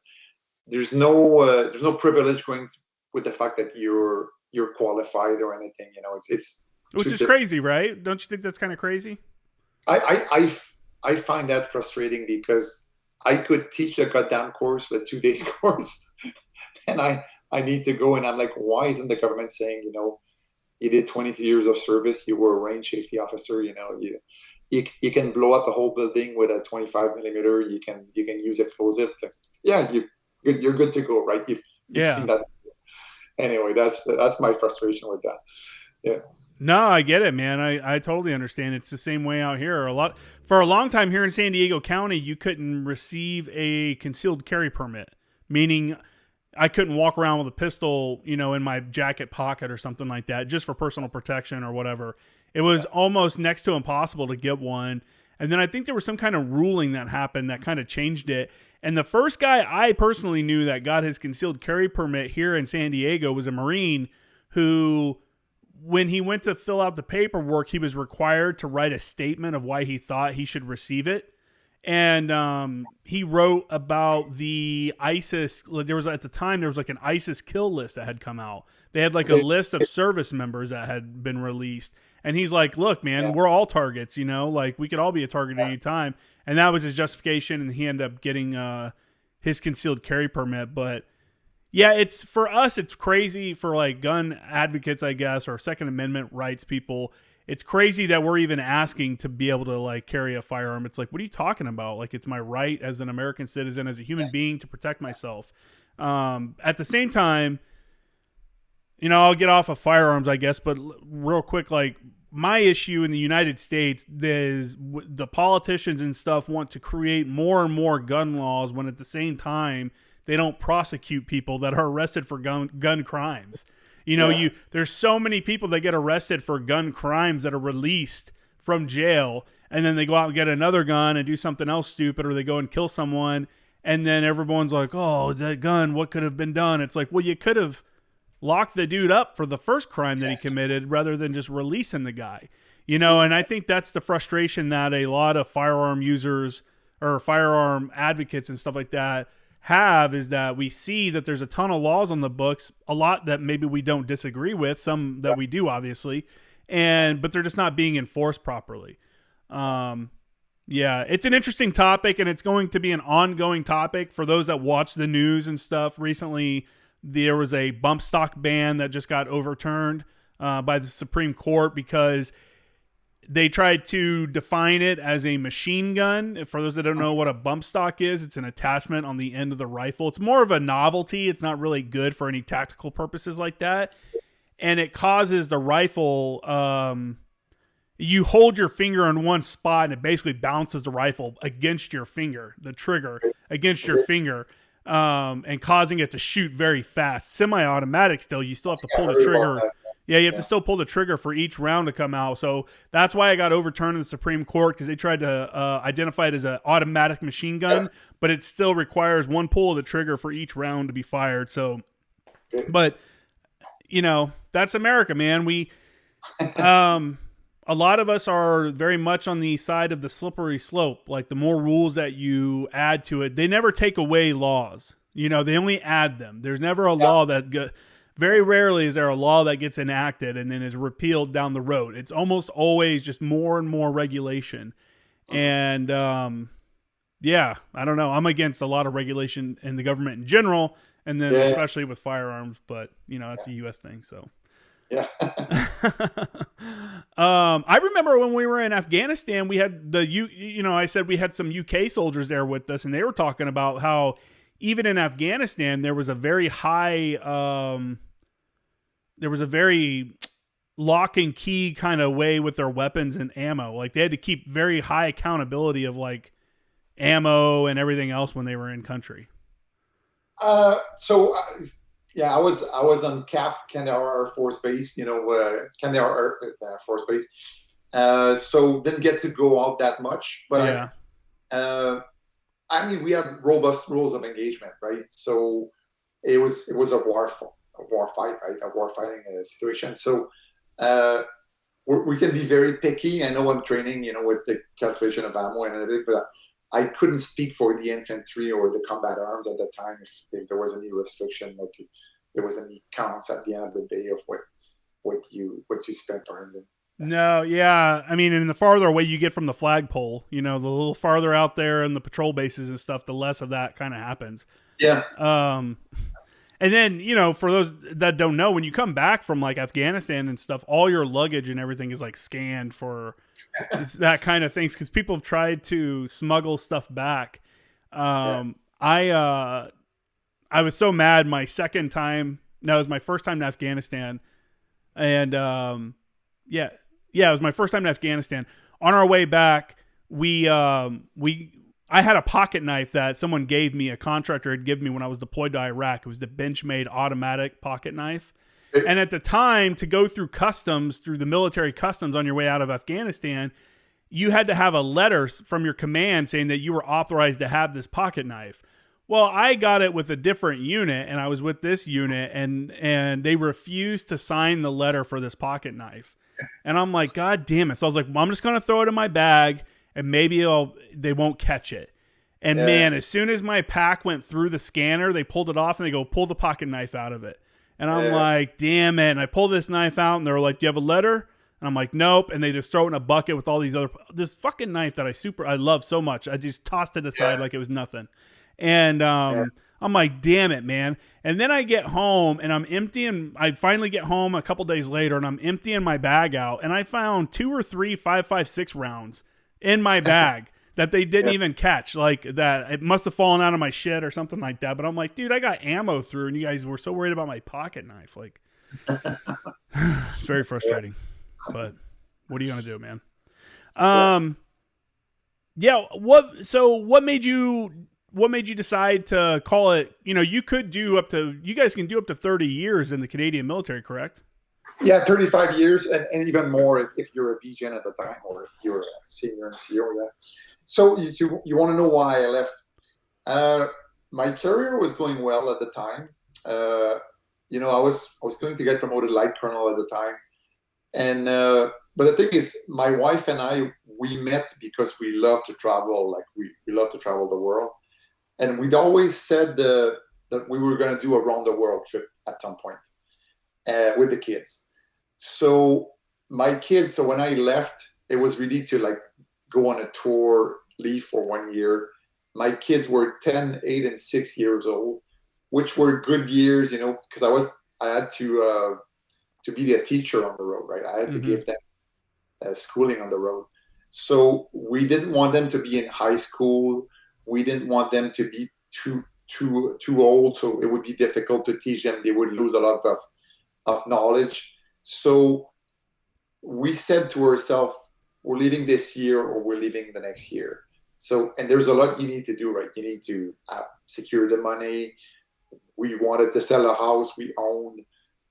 there's no privilege going with the fact that you're qualified or anything. It's Which is crazy, right? Don't you think that's kind of crazy? I find that frustrating because I could teach the goddamn course, the 2 days course, and I need to go, and I'm like, why isn't the government saying, you did 22 years of service, you were a range safety officer, you can blow up a whole building with a 25 millimeter, you can use explosive. Yeah, you're good to go, right? You've seen that. Anyway, that's my frustration with that. Yeah. No, I get it, man. I totally understand. It's the same way out here. For a long time here in San Diego County, you couldn't receive a concealed carry permit, meaning I couldn't walk around with a pistol, in my jacket pocket or something like that, just for personal protection or whatever. It was almost next to impossible to get one. And then I think there was some kind of ruling that happened that kind of changed it. And the first guy I personally knew that got his concealed carry permit here in San Diego was a Marine who, when he went to fill out the paperwork, he was required to write a statement of why he thought he should receive it. And he wrote about the ISIS. There was, at the time, there was like an ISIS kill list that had come out. They had like a list of service members that had been released. And he's like, look, man, we're all targets, like we could all be a target at any time. And that was his justification. And he ended up getting his concealed carry permit. But yeah, it's for us, it's crazy for like gun advocates, I guess, or Second Amendment rights people. It's crazy that we're even asking to be able to like carry a firearm. It's like, what are you talking about? Like, it's my right as an American citizen, as a human being, to protect myself. At the same time, I'll get off of firearms, I guess, but real quick, like my issue in the United States is the politicians and stuff want to create more and more gun laws when at the same time they don't prosecute people that are arrested for gun crimes. There's so many people that get arrested for gun crimes that are released from jail, and then they go out and get another gun and do something else stupid, or they go and kill someone, and then everyone's like, oh, that gun, what could have been done? It's like, well, you could have locked the dude up for the first crime that he committed rather than just releasing the guy. And I think that's the frustration that a lot of firearm users or firearm advocates and stuff like that have, is that we see that there's a ton of laws on the books, a lot that maybe we don't disagree with, some that we do, obviously, but they're just not being enforced properly. Yeah, it's an interesting topic, and it's going to be an ongoing topic for those that watch the news and stuff. Recently, there was a bump stock ban that just got overturned by the Supreme Court because they tried to define it as a machine gun. For those that don't know what a bump stock is, it's an attachment on the end of the rifle. It's more of a novelty. It's not really good for any tactical purposes like that. And it causes the rifle, you hold your finger in one spot and it basically bounces the rifle against your finger, the trigger against your finger, and causing it to shoot very fast. Semi-automatic still, you still have to pull the trigger. Yeah, you have to still pull the trigger for each round to come out. So that's why I got overturned in the Supreme Court, because they tried to identify it as an automatic machine gun, but it still requires one pull of the trigger for each round to be fired. So, but that's America, man. We, a lot of us are very much on the side of the slippery slope. Like, the more rules that you add to it, they never take away laws. They only add them. There's never a law that very rarely is there a law that gets enacted and then is repealed down the road. It's almost always just more and more regulation. And, yeah, I don't know. I'm against a lot of regulation in the government in general, and then especially with firearms, but it's a U.S. thing. So, yeah. I remember when we were in Afghanistan, we had I said we had some UK soldiers there with us, and they were talking about how even in Afghanistan, there was a very high, there was a very lock and key kind of way with their weapons and ammo. Like, they had to keep very high accountability of like ammo and everything else when they were in country. Yeah, I was on CAF, Kandahar Air Force Base, Kandahar Air Force Base. So didn't get to go out that much, but I mean, we had robust rules of engagement, right? So it was a war fight, right? A war fighting situation. So uh, we can be very picky. I know I'm training, with the calculation of ammo and everything, but I couldn't speak for the infantry or the combat arms at the time if there was any restriction, like if there was any counts at the end of the day of what you spent on them. No, yeah. I mean, and the farther away you get from the flagpole, the little farther out there and the patrol bases and stuff, the less of that kind of happens. Yeah. Um, and then, for those that don't know, when you come back from like Afghanistan and stuff, all your luggage and everything is like scanned for that kind of things because people have tried to smuggle stuff back. I was so mad my second time. No, it was my first time in Afghanistan, and yeah, it was my first time in Afghanistan. On our way back, I had a pocket knife that someone gave me, a contractor had given me when I was deployed to Iraq. It was the Benchmade automatic pocket knife. And at the time, to go through customs, through the military customs on your way out of Afghanistan, you had to have a letter from your command saying that you were authorized to have this pocket knife. Well, I got it with a different unit, and I was with this unit, and they refused to sign the letter for this pocket knife. And I'm like, God damn it. So I was like, well, I'm just going to throw it in my bag, and maybe they won't catch it. And man, as soon as my pack went through the scanner, they pulled it off, and they go, pull the pocket knife out of it. And I'm like, damn it. And I pull this knife out, and they're like, do you have a letter? And I'm like, nope. And they just throw it in a bucket with all this fucking knife that I love so much. I just tossed it aside like it was nothing. And I'm like, damn it, man. And then I get home and I'm emptying. I finally get home a couple days later and I'm emptying my bag out. And I found 2 or 3 5.56 rounds in my bag that they didn't even catch. Like that, it must have fallen out of my shit or something like that. But I'm like, dude, I got ammo through, and you guys were so worried about my pocket knife. Like, it's very frustrating. But what are you gonna do, man? What made you decide to call it? You guys can do up to 30 years in the Canadian military, correct? Yeah, 35 years and even more if you're a BGN at the time or if you're a senior NCO. Yeah. So you want to know why I left? My career was going well at the time. I was going to get promoted light colonel at the time, and but the thing is, my wife and I, we met because we love to travel. Like we love to travel the world, and we'd always said that we were going to do a round the world trip at some point with the kids. So when I left, it was really to like go on a tour, leave for 1 year. My kids were 10, 8, and 6 years old, which were good years, because I had to be a teacher on the road, right? I had to give them schooling on the road. So we didn't want them to be in high school. We didn't want them to be too old, so it would be difficult to teach them. They would lose a lot of knowledge. So we said to ourselves, we're leaving this year or we're leaving the next year. So, and there's a lot you need to do, right? You need to secure the money. We wanted to sell a house we owned.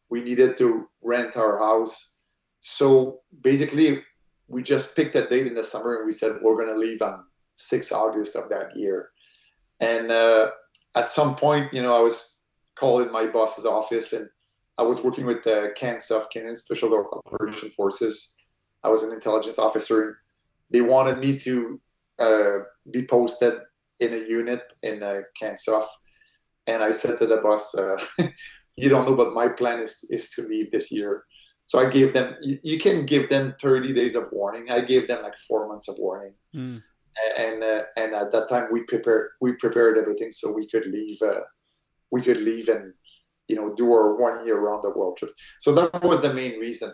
We needed to rent our house. So basically, we just picked a date in the summer and we said, we're going to leave on 6 August of that year. And at some point, I was called in my boss's office and I was working with the CANSOF, Canadian Special Operation Forces. I was an intelligence officer. They wanted me to be posted in a unit in CANSOF. And I said to the boss, you don't know, but my plan is to leave this year. So I gave them, you can give them 30 days of warning. I gave them like 4 months of warning. And at that time we prepared everything so we could leave and do our 1 year around the world trip. So that was the main reason.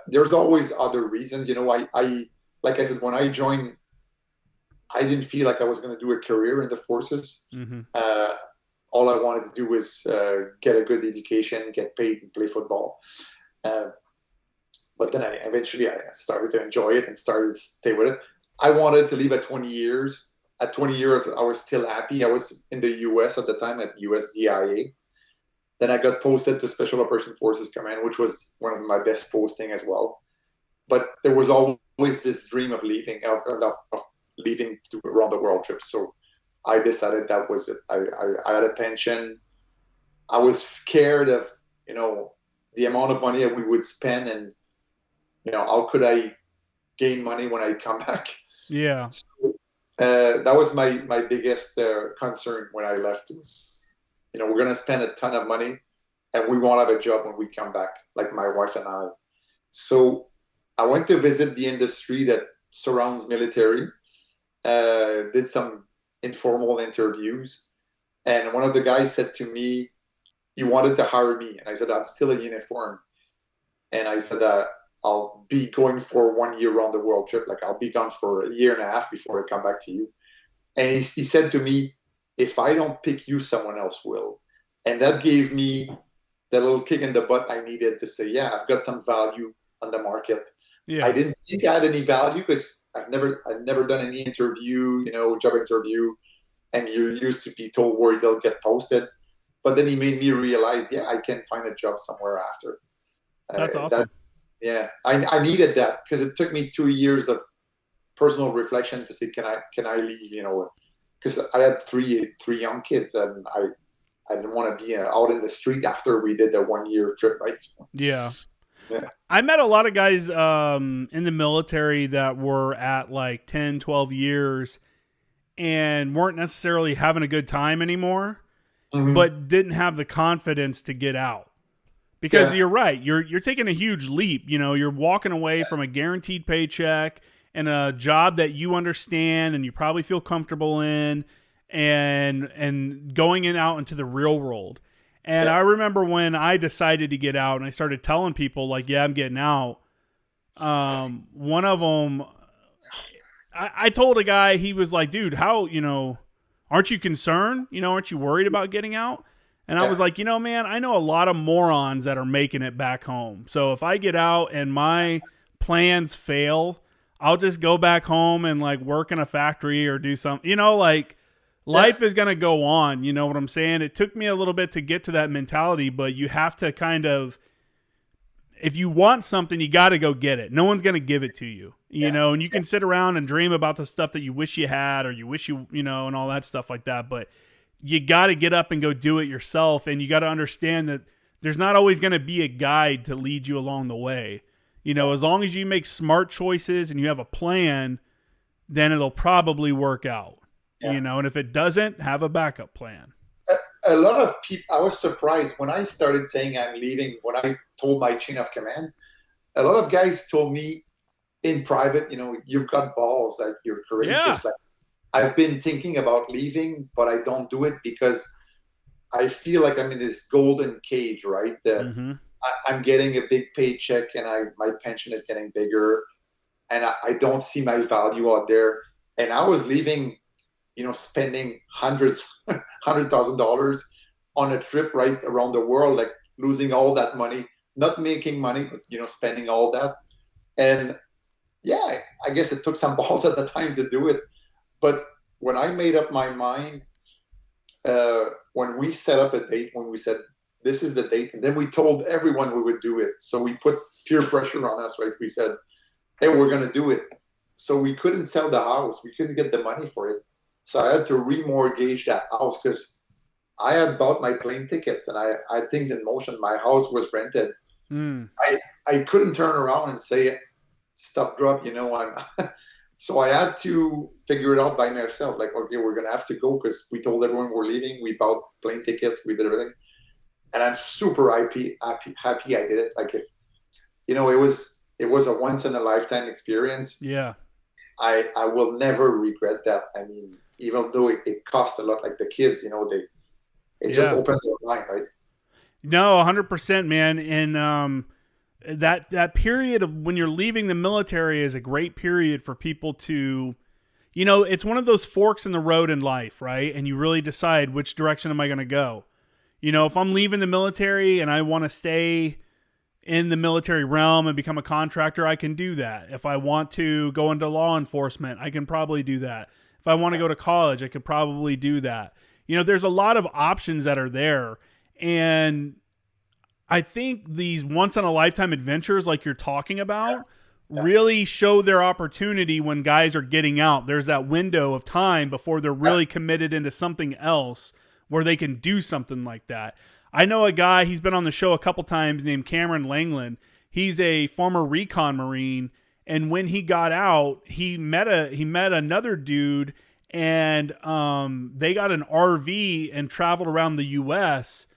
There's always other reasons. I like I said, when I joined, I didn't feel like I was going to do a career in the forces. All I wanted to do was get a good education, get paid, and play football. But then I eventually started to enjoy it and started to stay with it. I wanted to leave at 20 years. At 20 years, I was still happy. I was in the U.S. at the time at USDIA. Then I got posted to Special Operations Forces Command, which was one of my best posting as well. But there was always this dream of leaving, of leaving to around the world trip. So I decided that was it. I had a pension. I was scared of, the amount of money that we would spend, and, how could I gain money when I come back? Yeah. So, that was my biggest concern when I left was, we're going to spend a ton of money and we won't have a job when we come back, like my wife and I. So I went to visit the industry that surrounds military, did some informal interviews. And one of the guys said to me, he wanted to hire me. And I said, I'm still in uniform. And I said, I'll be going for 1 year round the world trip. Like I'll be gone for a year and a half before I come back to you. And he said to me, if I don't pick you, someone else will. And that gave me the little kick in the butt I needed to say, yeah, I've got some value on the market. Yeah. I didn't think I had any value because I've never done any interview, job interview, and you're used to be told where they'll get posted. But then he made me realize, yeah, I can find a job somewhere after. That's awesome. I needed that because it took me 2 years of personal reflection to say, can I leave? Because I had three young kids, and I didn't want to be out in the street after we did the 1 year trip, right? Yeah. Yeah. I met a lot of guys in the military that were at like 10, 12 years and weren't necessarily having a good time anymore, but didn't have the confidence to get out. Because you're right. You're taking a huge leap. You're walking away from a guaranteed paycheck and a job that you understand and you probably feel comfortable in, and going out into the real world. And I remember when I decided to get out and I started telling people like, yeah, I'm getting out. One of them, I told a guy, he was like, dude, how, aren't you concerned? Aren't you worried about getting out? And I was like, man, I know a lot of morons that are making it back home. So if I get out and my plans fail, I'll just go back home and like work in a factory or do something, life is going to go on. You know what I'm saying? It took me a little bit to get to that mentality, but you have to kind of, if you want something, you got to go get it. No one's going to give it to you, and you can sit around and dream about the stuff that you wish you had, or you wish and all that stuff like that. But you got to get up and go do it yourself. And you got to understand that there's not always going to be a guide to lead you along the way. As long as you make smart choices and you have a plan, then it'll probably work out. And if it doesn't, have a backup plan. A lot of people, I was surprised when I started saying I'm leaving, when I told my chain of command, a lot of guys told me in private, you've got balls, like you're courageous. Yeah. Like, I've been thinking about leaving, but I don't do it because I feel like I'm in this golden cage, right? I'm getting a big paycheck and my pension is getting bigger, and I don't see my value out there. And I was leaving, spending $100,000 on a trip right around the world, like losing all that money, not making money, but, spending all that. And yeah, I guess it took some balls at the time to do it. But when I made up my mind, when we set up a date, when we said, this is the date, and then we told everyone we would do it. So we put peer pressure on us, right? We said, hey, we're going to do it. So we couldn't sell the house. We couldn't get the money for it. So I had to remortgage that house because I had bought my plane tickets and I had things in motion. My house was rented. I couldn't turn around and say, stop, drop, So I had to figure it out by myself. Like, okay, we're going to have to go because we told everyone we're leaving. We bought plane tickets. We did everything. And I'm super happy I did it. Like, if, it was a once in a lifetime experience. Yeah. I will never regret that. I mean, even though it cost a lot, like the kids, it just opens their mind, right? No, 100%, man. And that period of when you're leaving the military is a great period for people to, it's one of those forks in the road in life, right? And you really decide which direction am I going to go. If I'm leaving the military and I want to stay in the military realm and become a contractor, I can do that. If I want to go into law enforcement, I can probably do that. If I want to go to college, I could probably do that. There's a lot of options that are there. And I think these once in a lifetime adventures like you're talking about really show their opportunity when guys are getting out. There's that window of time before they're really committed into something else where they can do something like that. I know a guy, he's been on the show a couple times, named Cameron Langland. He's a former recon Marine, and when he got out, he met another dude, and they got an RV and traveled around the U.S.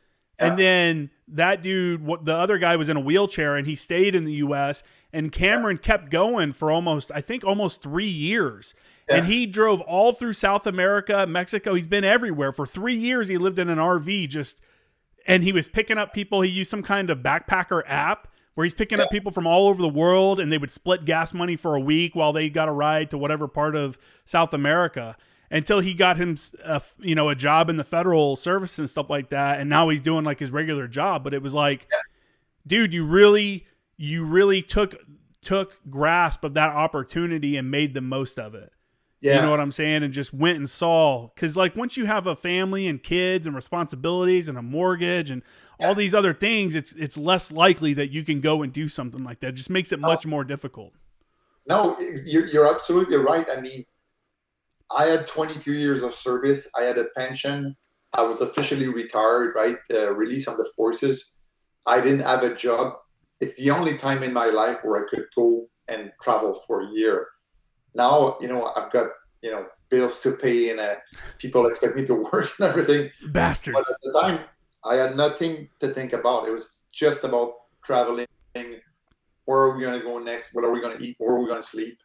And then that dude, the other guy, was in a wheelchair, and he stayed in the U.S. And Cameron kept going for almost 3 years. And he drove all through South America, Mexico. He's been everywhere. For 3 years, he lived in an RV and he was picking up people. He used some kind of backpacker app where he's picking up people from all over the world, and they would split gas money for a week while they got a ride to whatever part of South America, until he got him, a job in the federal service and stuff like that. And now he's doing like his regular job. But it was like, dude, you really took grasp of that opportunity and made the most of it. Yeah. You know what I'm saying? And just went and saw, because like once you have a family and kids and responsibilities and a mortgage and all these other things, it's less likely that you can go and do something like that. It just makes it much more difficult. No, you're absolutely right. I mean, I had 22 years of service. I had a pension. I was officially retired, right? Released on the forces. I didn't have a job. It's the only time in my life where I could go and travel for a year. Now, I've got, bills to pay, and people expect me to work and everything. Bastards. But at the time, I had nothing to think about. It was just about traveling. Where are we going to go next? What are we going to eat? Where are we going to sleep?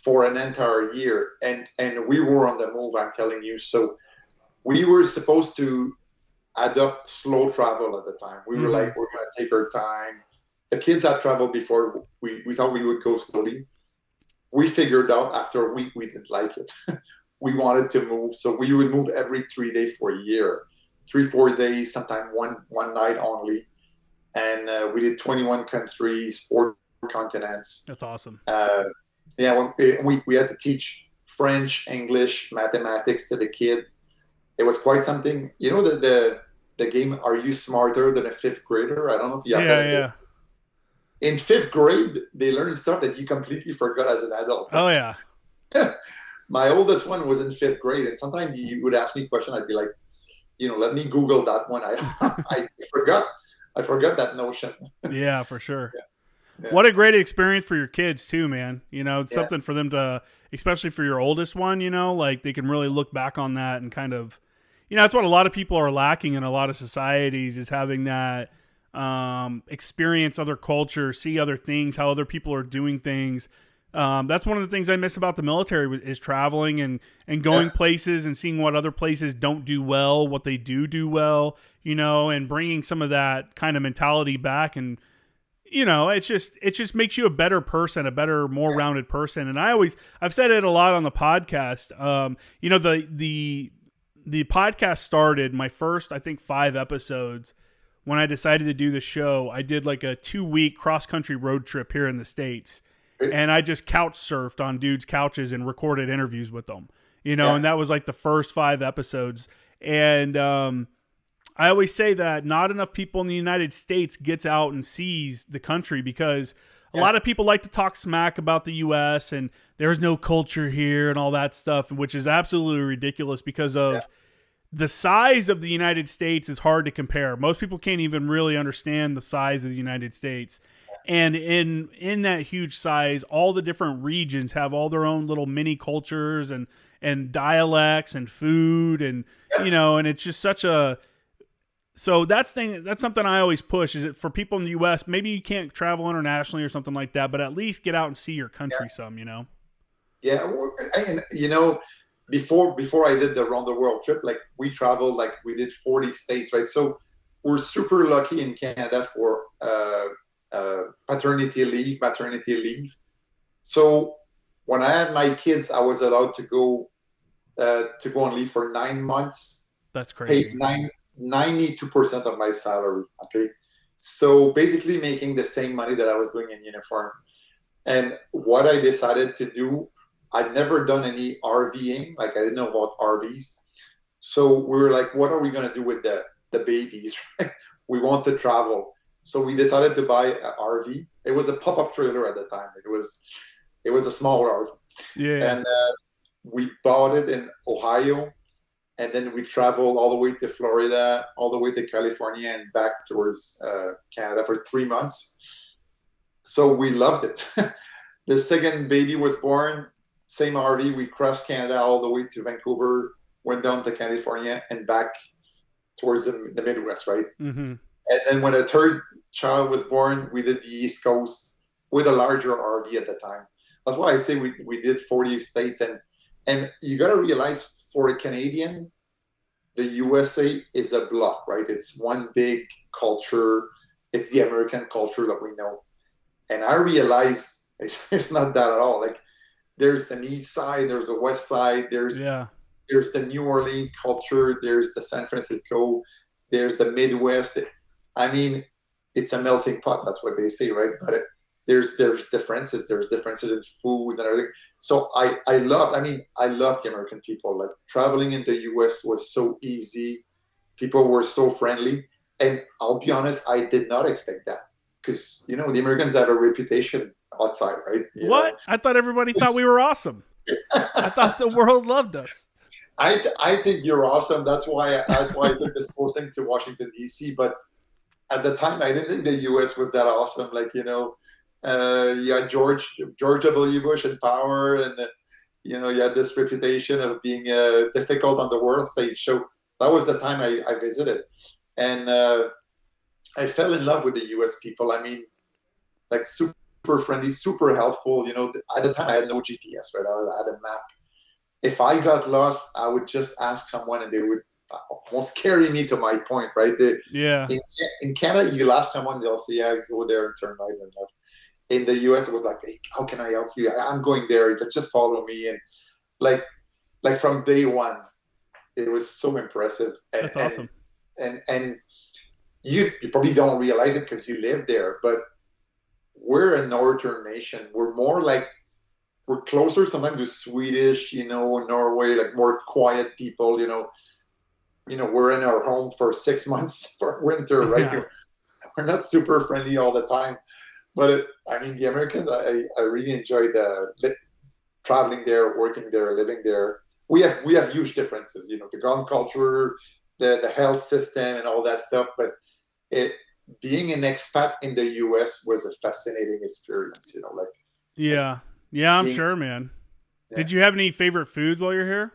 For an entire year. And we were on the move, I'm telling you. So we were supposed to adopt slow travel at the time. We were like, we're going to take our time. The kids had traveled before. We thought we would go slowly. We figured out after a week we didn't like it. We wanted to move. So we would move every 3 days for a year. 3-4 days, sometimes one night only. And we did 21 countries, 4 continents. That's awesome. We had to teach French, English, mathematics to the kid. It was quite something. You know the game, Are You Smarter Than a Fifth Grader? I don't know if you have that. Yeah. In 5th grade, they learn stuff that you completely forgot as an adult. Oh, yeah. My oldest one was in 5th grade, and sometimes he would ask me a question. I'd be like, let me Google that one. I forgot that notion. Yeah, for sure. Yeah. What a great experience for your kids too, man. It's something for them to, especially for your oldest one, like they can really look back on that and kind of, that's what a lot of people are lacking in a lot of societies, is having that experience other cultures, see other things, how other people are doing things. That's one of the things I miss about the military, is traveling and going places and seeing what other places don't do well, what they do well, and bringing some of that kind of mentality back. And it just makes you a better person, a better, more rounded person. And I've said it a lot on the podcast. The podcast started, my first, I think, 5 episodes. When I decided to do the show, I did like a 2-week cross-country road trip here in the States. And I just couch surfed on dudes' couches and recorded interviews with them, and that was like the first 5 episodes. And I always say that not enough people in the United States gets out and sees the country, because a lot of people like to talk smack about the U.S. and there's no culture here and all that stuff, which is absolutely ridiculous because of the size of the United States is hard to compare. Most people can't even really understand the size of the United States. And in that huge size, all the different regions have all their own little mini cultures and dialects and food and and it's just such a. So that's something I always push, is it for people in the U.S. Maybe you can't travel internationally or something like that, but at least get out and see your country some. Yeah, and before I did the round the world trip, like we traveled, like we did 40 states, right? So we're super lucky in Canada for paternity leave. So when I had my kids, I was allowed to go on leave for 9 months. That's crazy. Paid 92% of my salary. Okay, so basically making the same money that I was doing in uniform. And what I decided to do, I'd never done any RVing, like I didn't know about RVs. So we were like, what are we going to do with the babies? We want to travel. So we decided to buy an RV. It was a pop-up trailer at the time. It was a small RV, Yeah. and we bought it in Ohio, and then we traveled all the way to Florida, all the way to California, and back towards Canada for 3 months. So we loved it. The second baby was born, same RV. We crossed Canada all the way to Vancouver, went down to California, and back towards the Midwest, right? Mm-hmm. And then when a third child was born, we did the East Coast with a larger RV at the time. That's why I say we did 40 states. And you got to realize for a Canadian, the USA is a block, right? It's one big culture. It's the American culture that we know. And I realize it's not that at all. Like there's the East Side, there's the West Side, Yeah. there's the New Orleans culture, there's the San Francisco, there's the Midwest. I mean, it's a melting pot. That's what they say, right? But there's differences. There's differences in foods and everything. So I love. I mean, I love the American people. Like traveling in the U.S. was so easy. People were so friendly, and I'll be honest, I did not expect that because the Americans have a reputation outside, right? What? I thought everybody thought we were awesome. I thought the world loved us. I think you're awesome. That's why I took this whole thing to Washington D.C. But at the time, I didn't think the U.S. was that awesome. Like you had George W. Bush in power, and you had this reputation of being difficult on the world stage. So that was the time I visited, and I fell in love with the U.S. people. I mean, like super friendly, super helpful. At the time I had no GPS, right? I had a map. If I got lost, I would just ask someone, and they would almost carry me to my point, right? Yeah. In Canada, you ask someone, they'll say, "Yeah, go there and turn right and left." In the US, it was like, "Hey, how can I help you? I'm going there. Just follow me." And like from day one, it was so impressive. That's awesome. And you probably don't realize it because you live there, but we're a northern nation. We're closer sometimes to Swedish, Norway, like more quiet people. We're in our home for 6 months for winter, right? Yeah. We're not super friendly all the time. But the Americans, I really enjoyed traveling there, working there, living there. We have huge differences, the gun culture, the health system, and all that stuff. But being an expat in the U.S. was a fascinating experience. Yeah. Yeah, I'm sure, man. Yeah. Did you have any favorite foods while you're here?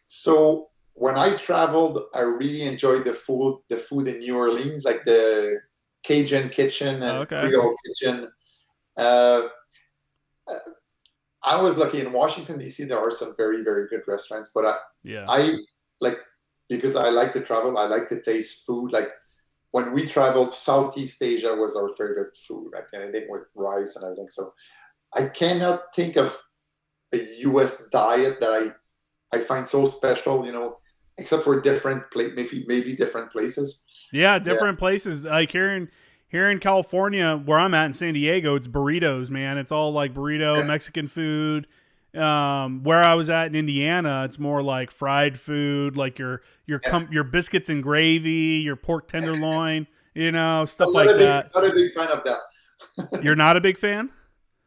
So when I traveled, I really enjoyed the food in New Orleans, like the Cajun kitchen and Creole kitchen. I was lucky in Washington D.C. There are some very, very good restaurants, but I like, because I like to travel, I like to taste food. Like when we traveled, Southeast Asia was our favorite food, like anything with rice and everything. So I cannot think of a U.S. diet that I find so special, except for different maybe different places. Yeah, different places. Like here in California, where I'm at in San Diego, it's burritos, man. It's all like burrito, Mexican food. Where I was at in Indiana, it's more like fried food, like your biscuits and gravy, your pork tenderloin, stuff like that. Not a big fan of that. You're not a big fan?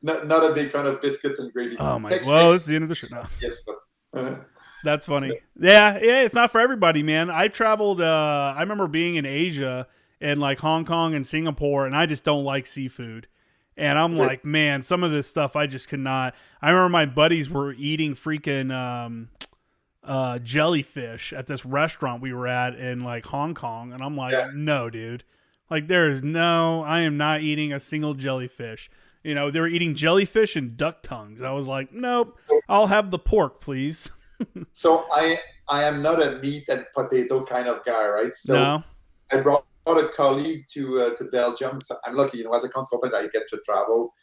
Not a big fan of biscuits and gravy. Oh my! Well, it's the end of the show now. Yes, but. That's funny. Yeah, it's not for everybody, man. I traveled. I remember being in Asia and like Hong Kong and Singapore, and I just don't like seafood. And I'm like, man, some of this stuff I just could not. I remember my buddies were eating freaking jellyfish at this restaurant we were at in like Hong Kong, and I'm like, no, dude. Like I am not eating a single jellyfish. They were eating jellyfish and duck tongues. I was like, nope, I'll have the pork, please. So I am not a meat and potato kind of guy, right? So no. I brought a colleague to Belgium. So I'm lucky, as a consultant, I get to travel,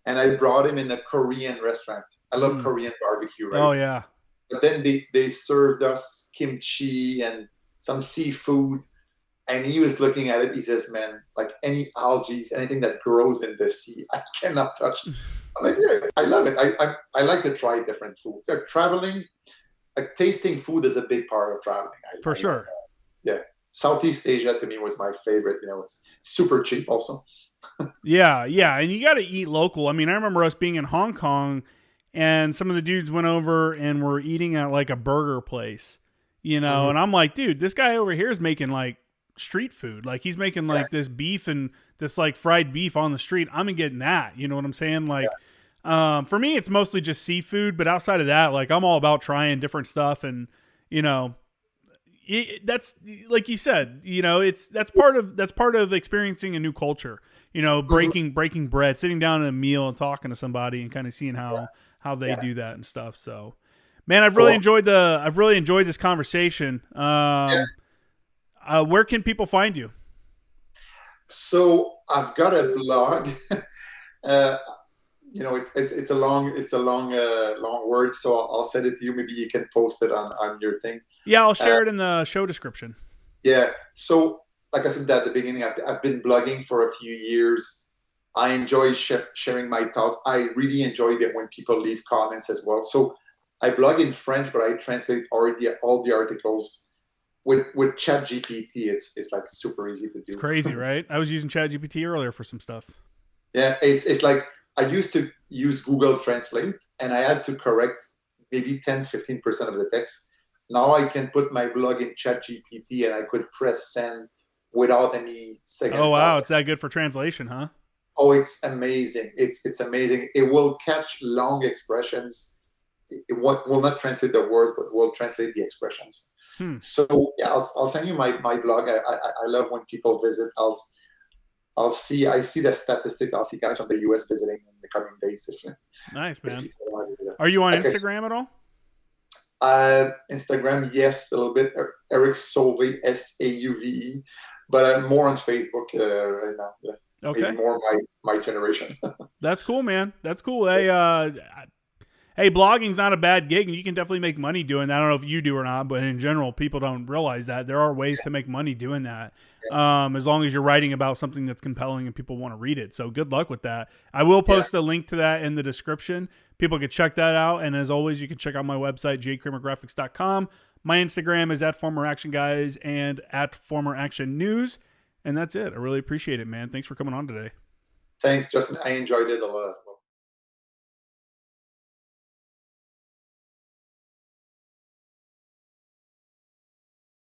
and I brought him in a Korean restaurant. I love Korean barbecue, right? Oh yeah. But then they served us kimchi and some seafood, and he was looking at it. He says, "Man, like any algae, anything that grows in the sea, I cannot touch." I'm like, yeah, I love it. I like to try different foods. So traveling. Like tasting food is a big part of traveling. For sure. Yeah. Southeast Asia to me was my favorite. It's super cheap also. Yeah, yeah, and you got to eat local. I mean, I remember us being in Hong Kong, and some of the dudes went over and were eating at like a burger place, Mm-hmm. and I'm like, dude, this guy over here is making like street food. Like he's making like this beef and this like fried beef on the street. I'm getting that. You know what I'm saying? Like, for me, it's mostly just seafood, but outside of that, like I'm all about trying different stuff, and you know, that's like you said, that's part of experiencing a new culture. Mm-hmm. Breaking bread, sitting down at a meal and talking to somebody and kind of seeing how they Yeah. do that and stuff. So, man, So I've really enjoyed this conversation. yeah. Where can people find you? So I've got a blog. uh, it's a long word, so I'll send it to you. Maybe you can post it on your thing. Yeah, I'll Uh, share it in the show description. yeah. So like I said at the beginning, I've been blogging for a few years. I enjoy sharing my thoughts. I really enjoy it when people leave comments as well. So I blog in French, but I translate already all the articles with ChatGPT. It's like super easy to It's do. crazy, right? I was using ChatGPT earlier for some stuff. Yeah, it's like I used to use Google Translate and I had to correct maybe 10-15% of the text. Now I can put my blog in ChatGPT and I could press send without any Oh second wow, thought. it's that good for translation, huh? Oh, it's amazing. It's amazing. It will catch long expressions. Will not translate the words, but will translate the expressions. Hmm. So yeah, I'll send you my blog. I love when people visit. I see the statistics. I'll see guys from the US visiting in the coming days Nice, if man. people want to visit. Are you on Like Instagram at all? Instagram, yes, a little bit. Eric Sauvé, Sauve, but I'm more on Facebook right now. Yeah. Maybe Okay. more my generation. That's cool, man. That's cool. Hey, blogging's not a bad gig, and you can definitely make money doing that. I don't know if you do or not, but in general, people don't realize that there are ways to make money doing that. As long as you're writing about something that's compelling and people want to read it. So good luck with that. I will Yeah. post a link to that in the description. People can check that out. And as always, you can check out my website, jkramergraphics.com. My Instagram is at former action guys and at former action news. And that's it. I really appreciate it, man. Thanks for coming on today. Thanks, Justin. I enjoyed it a lot.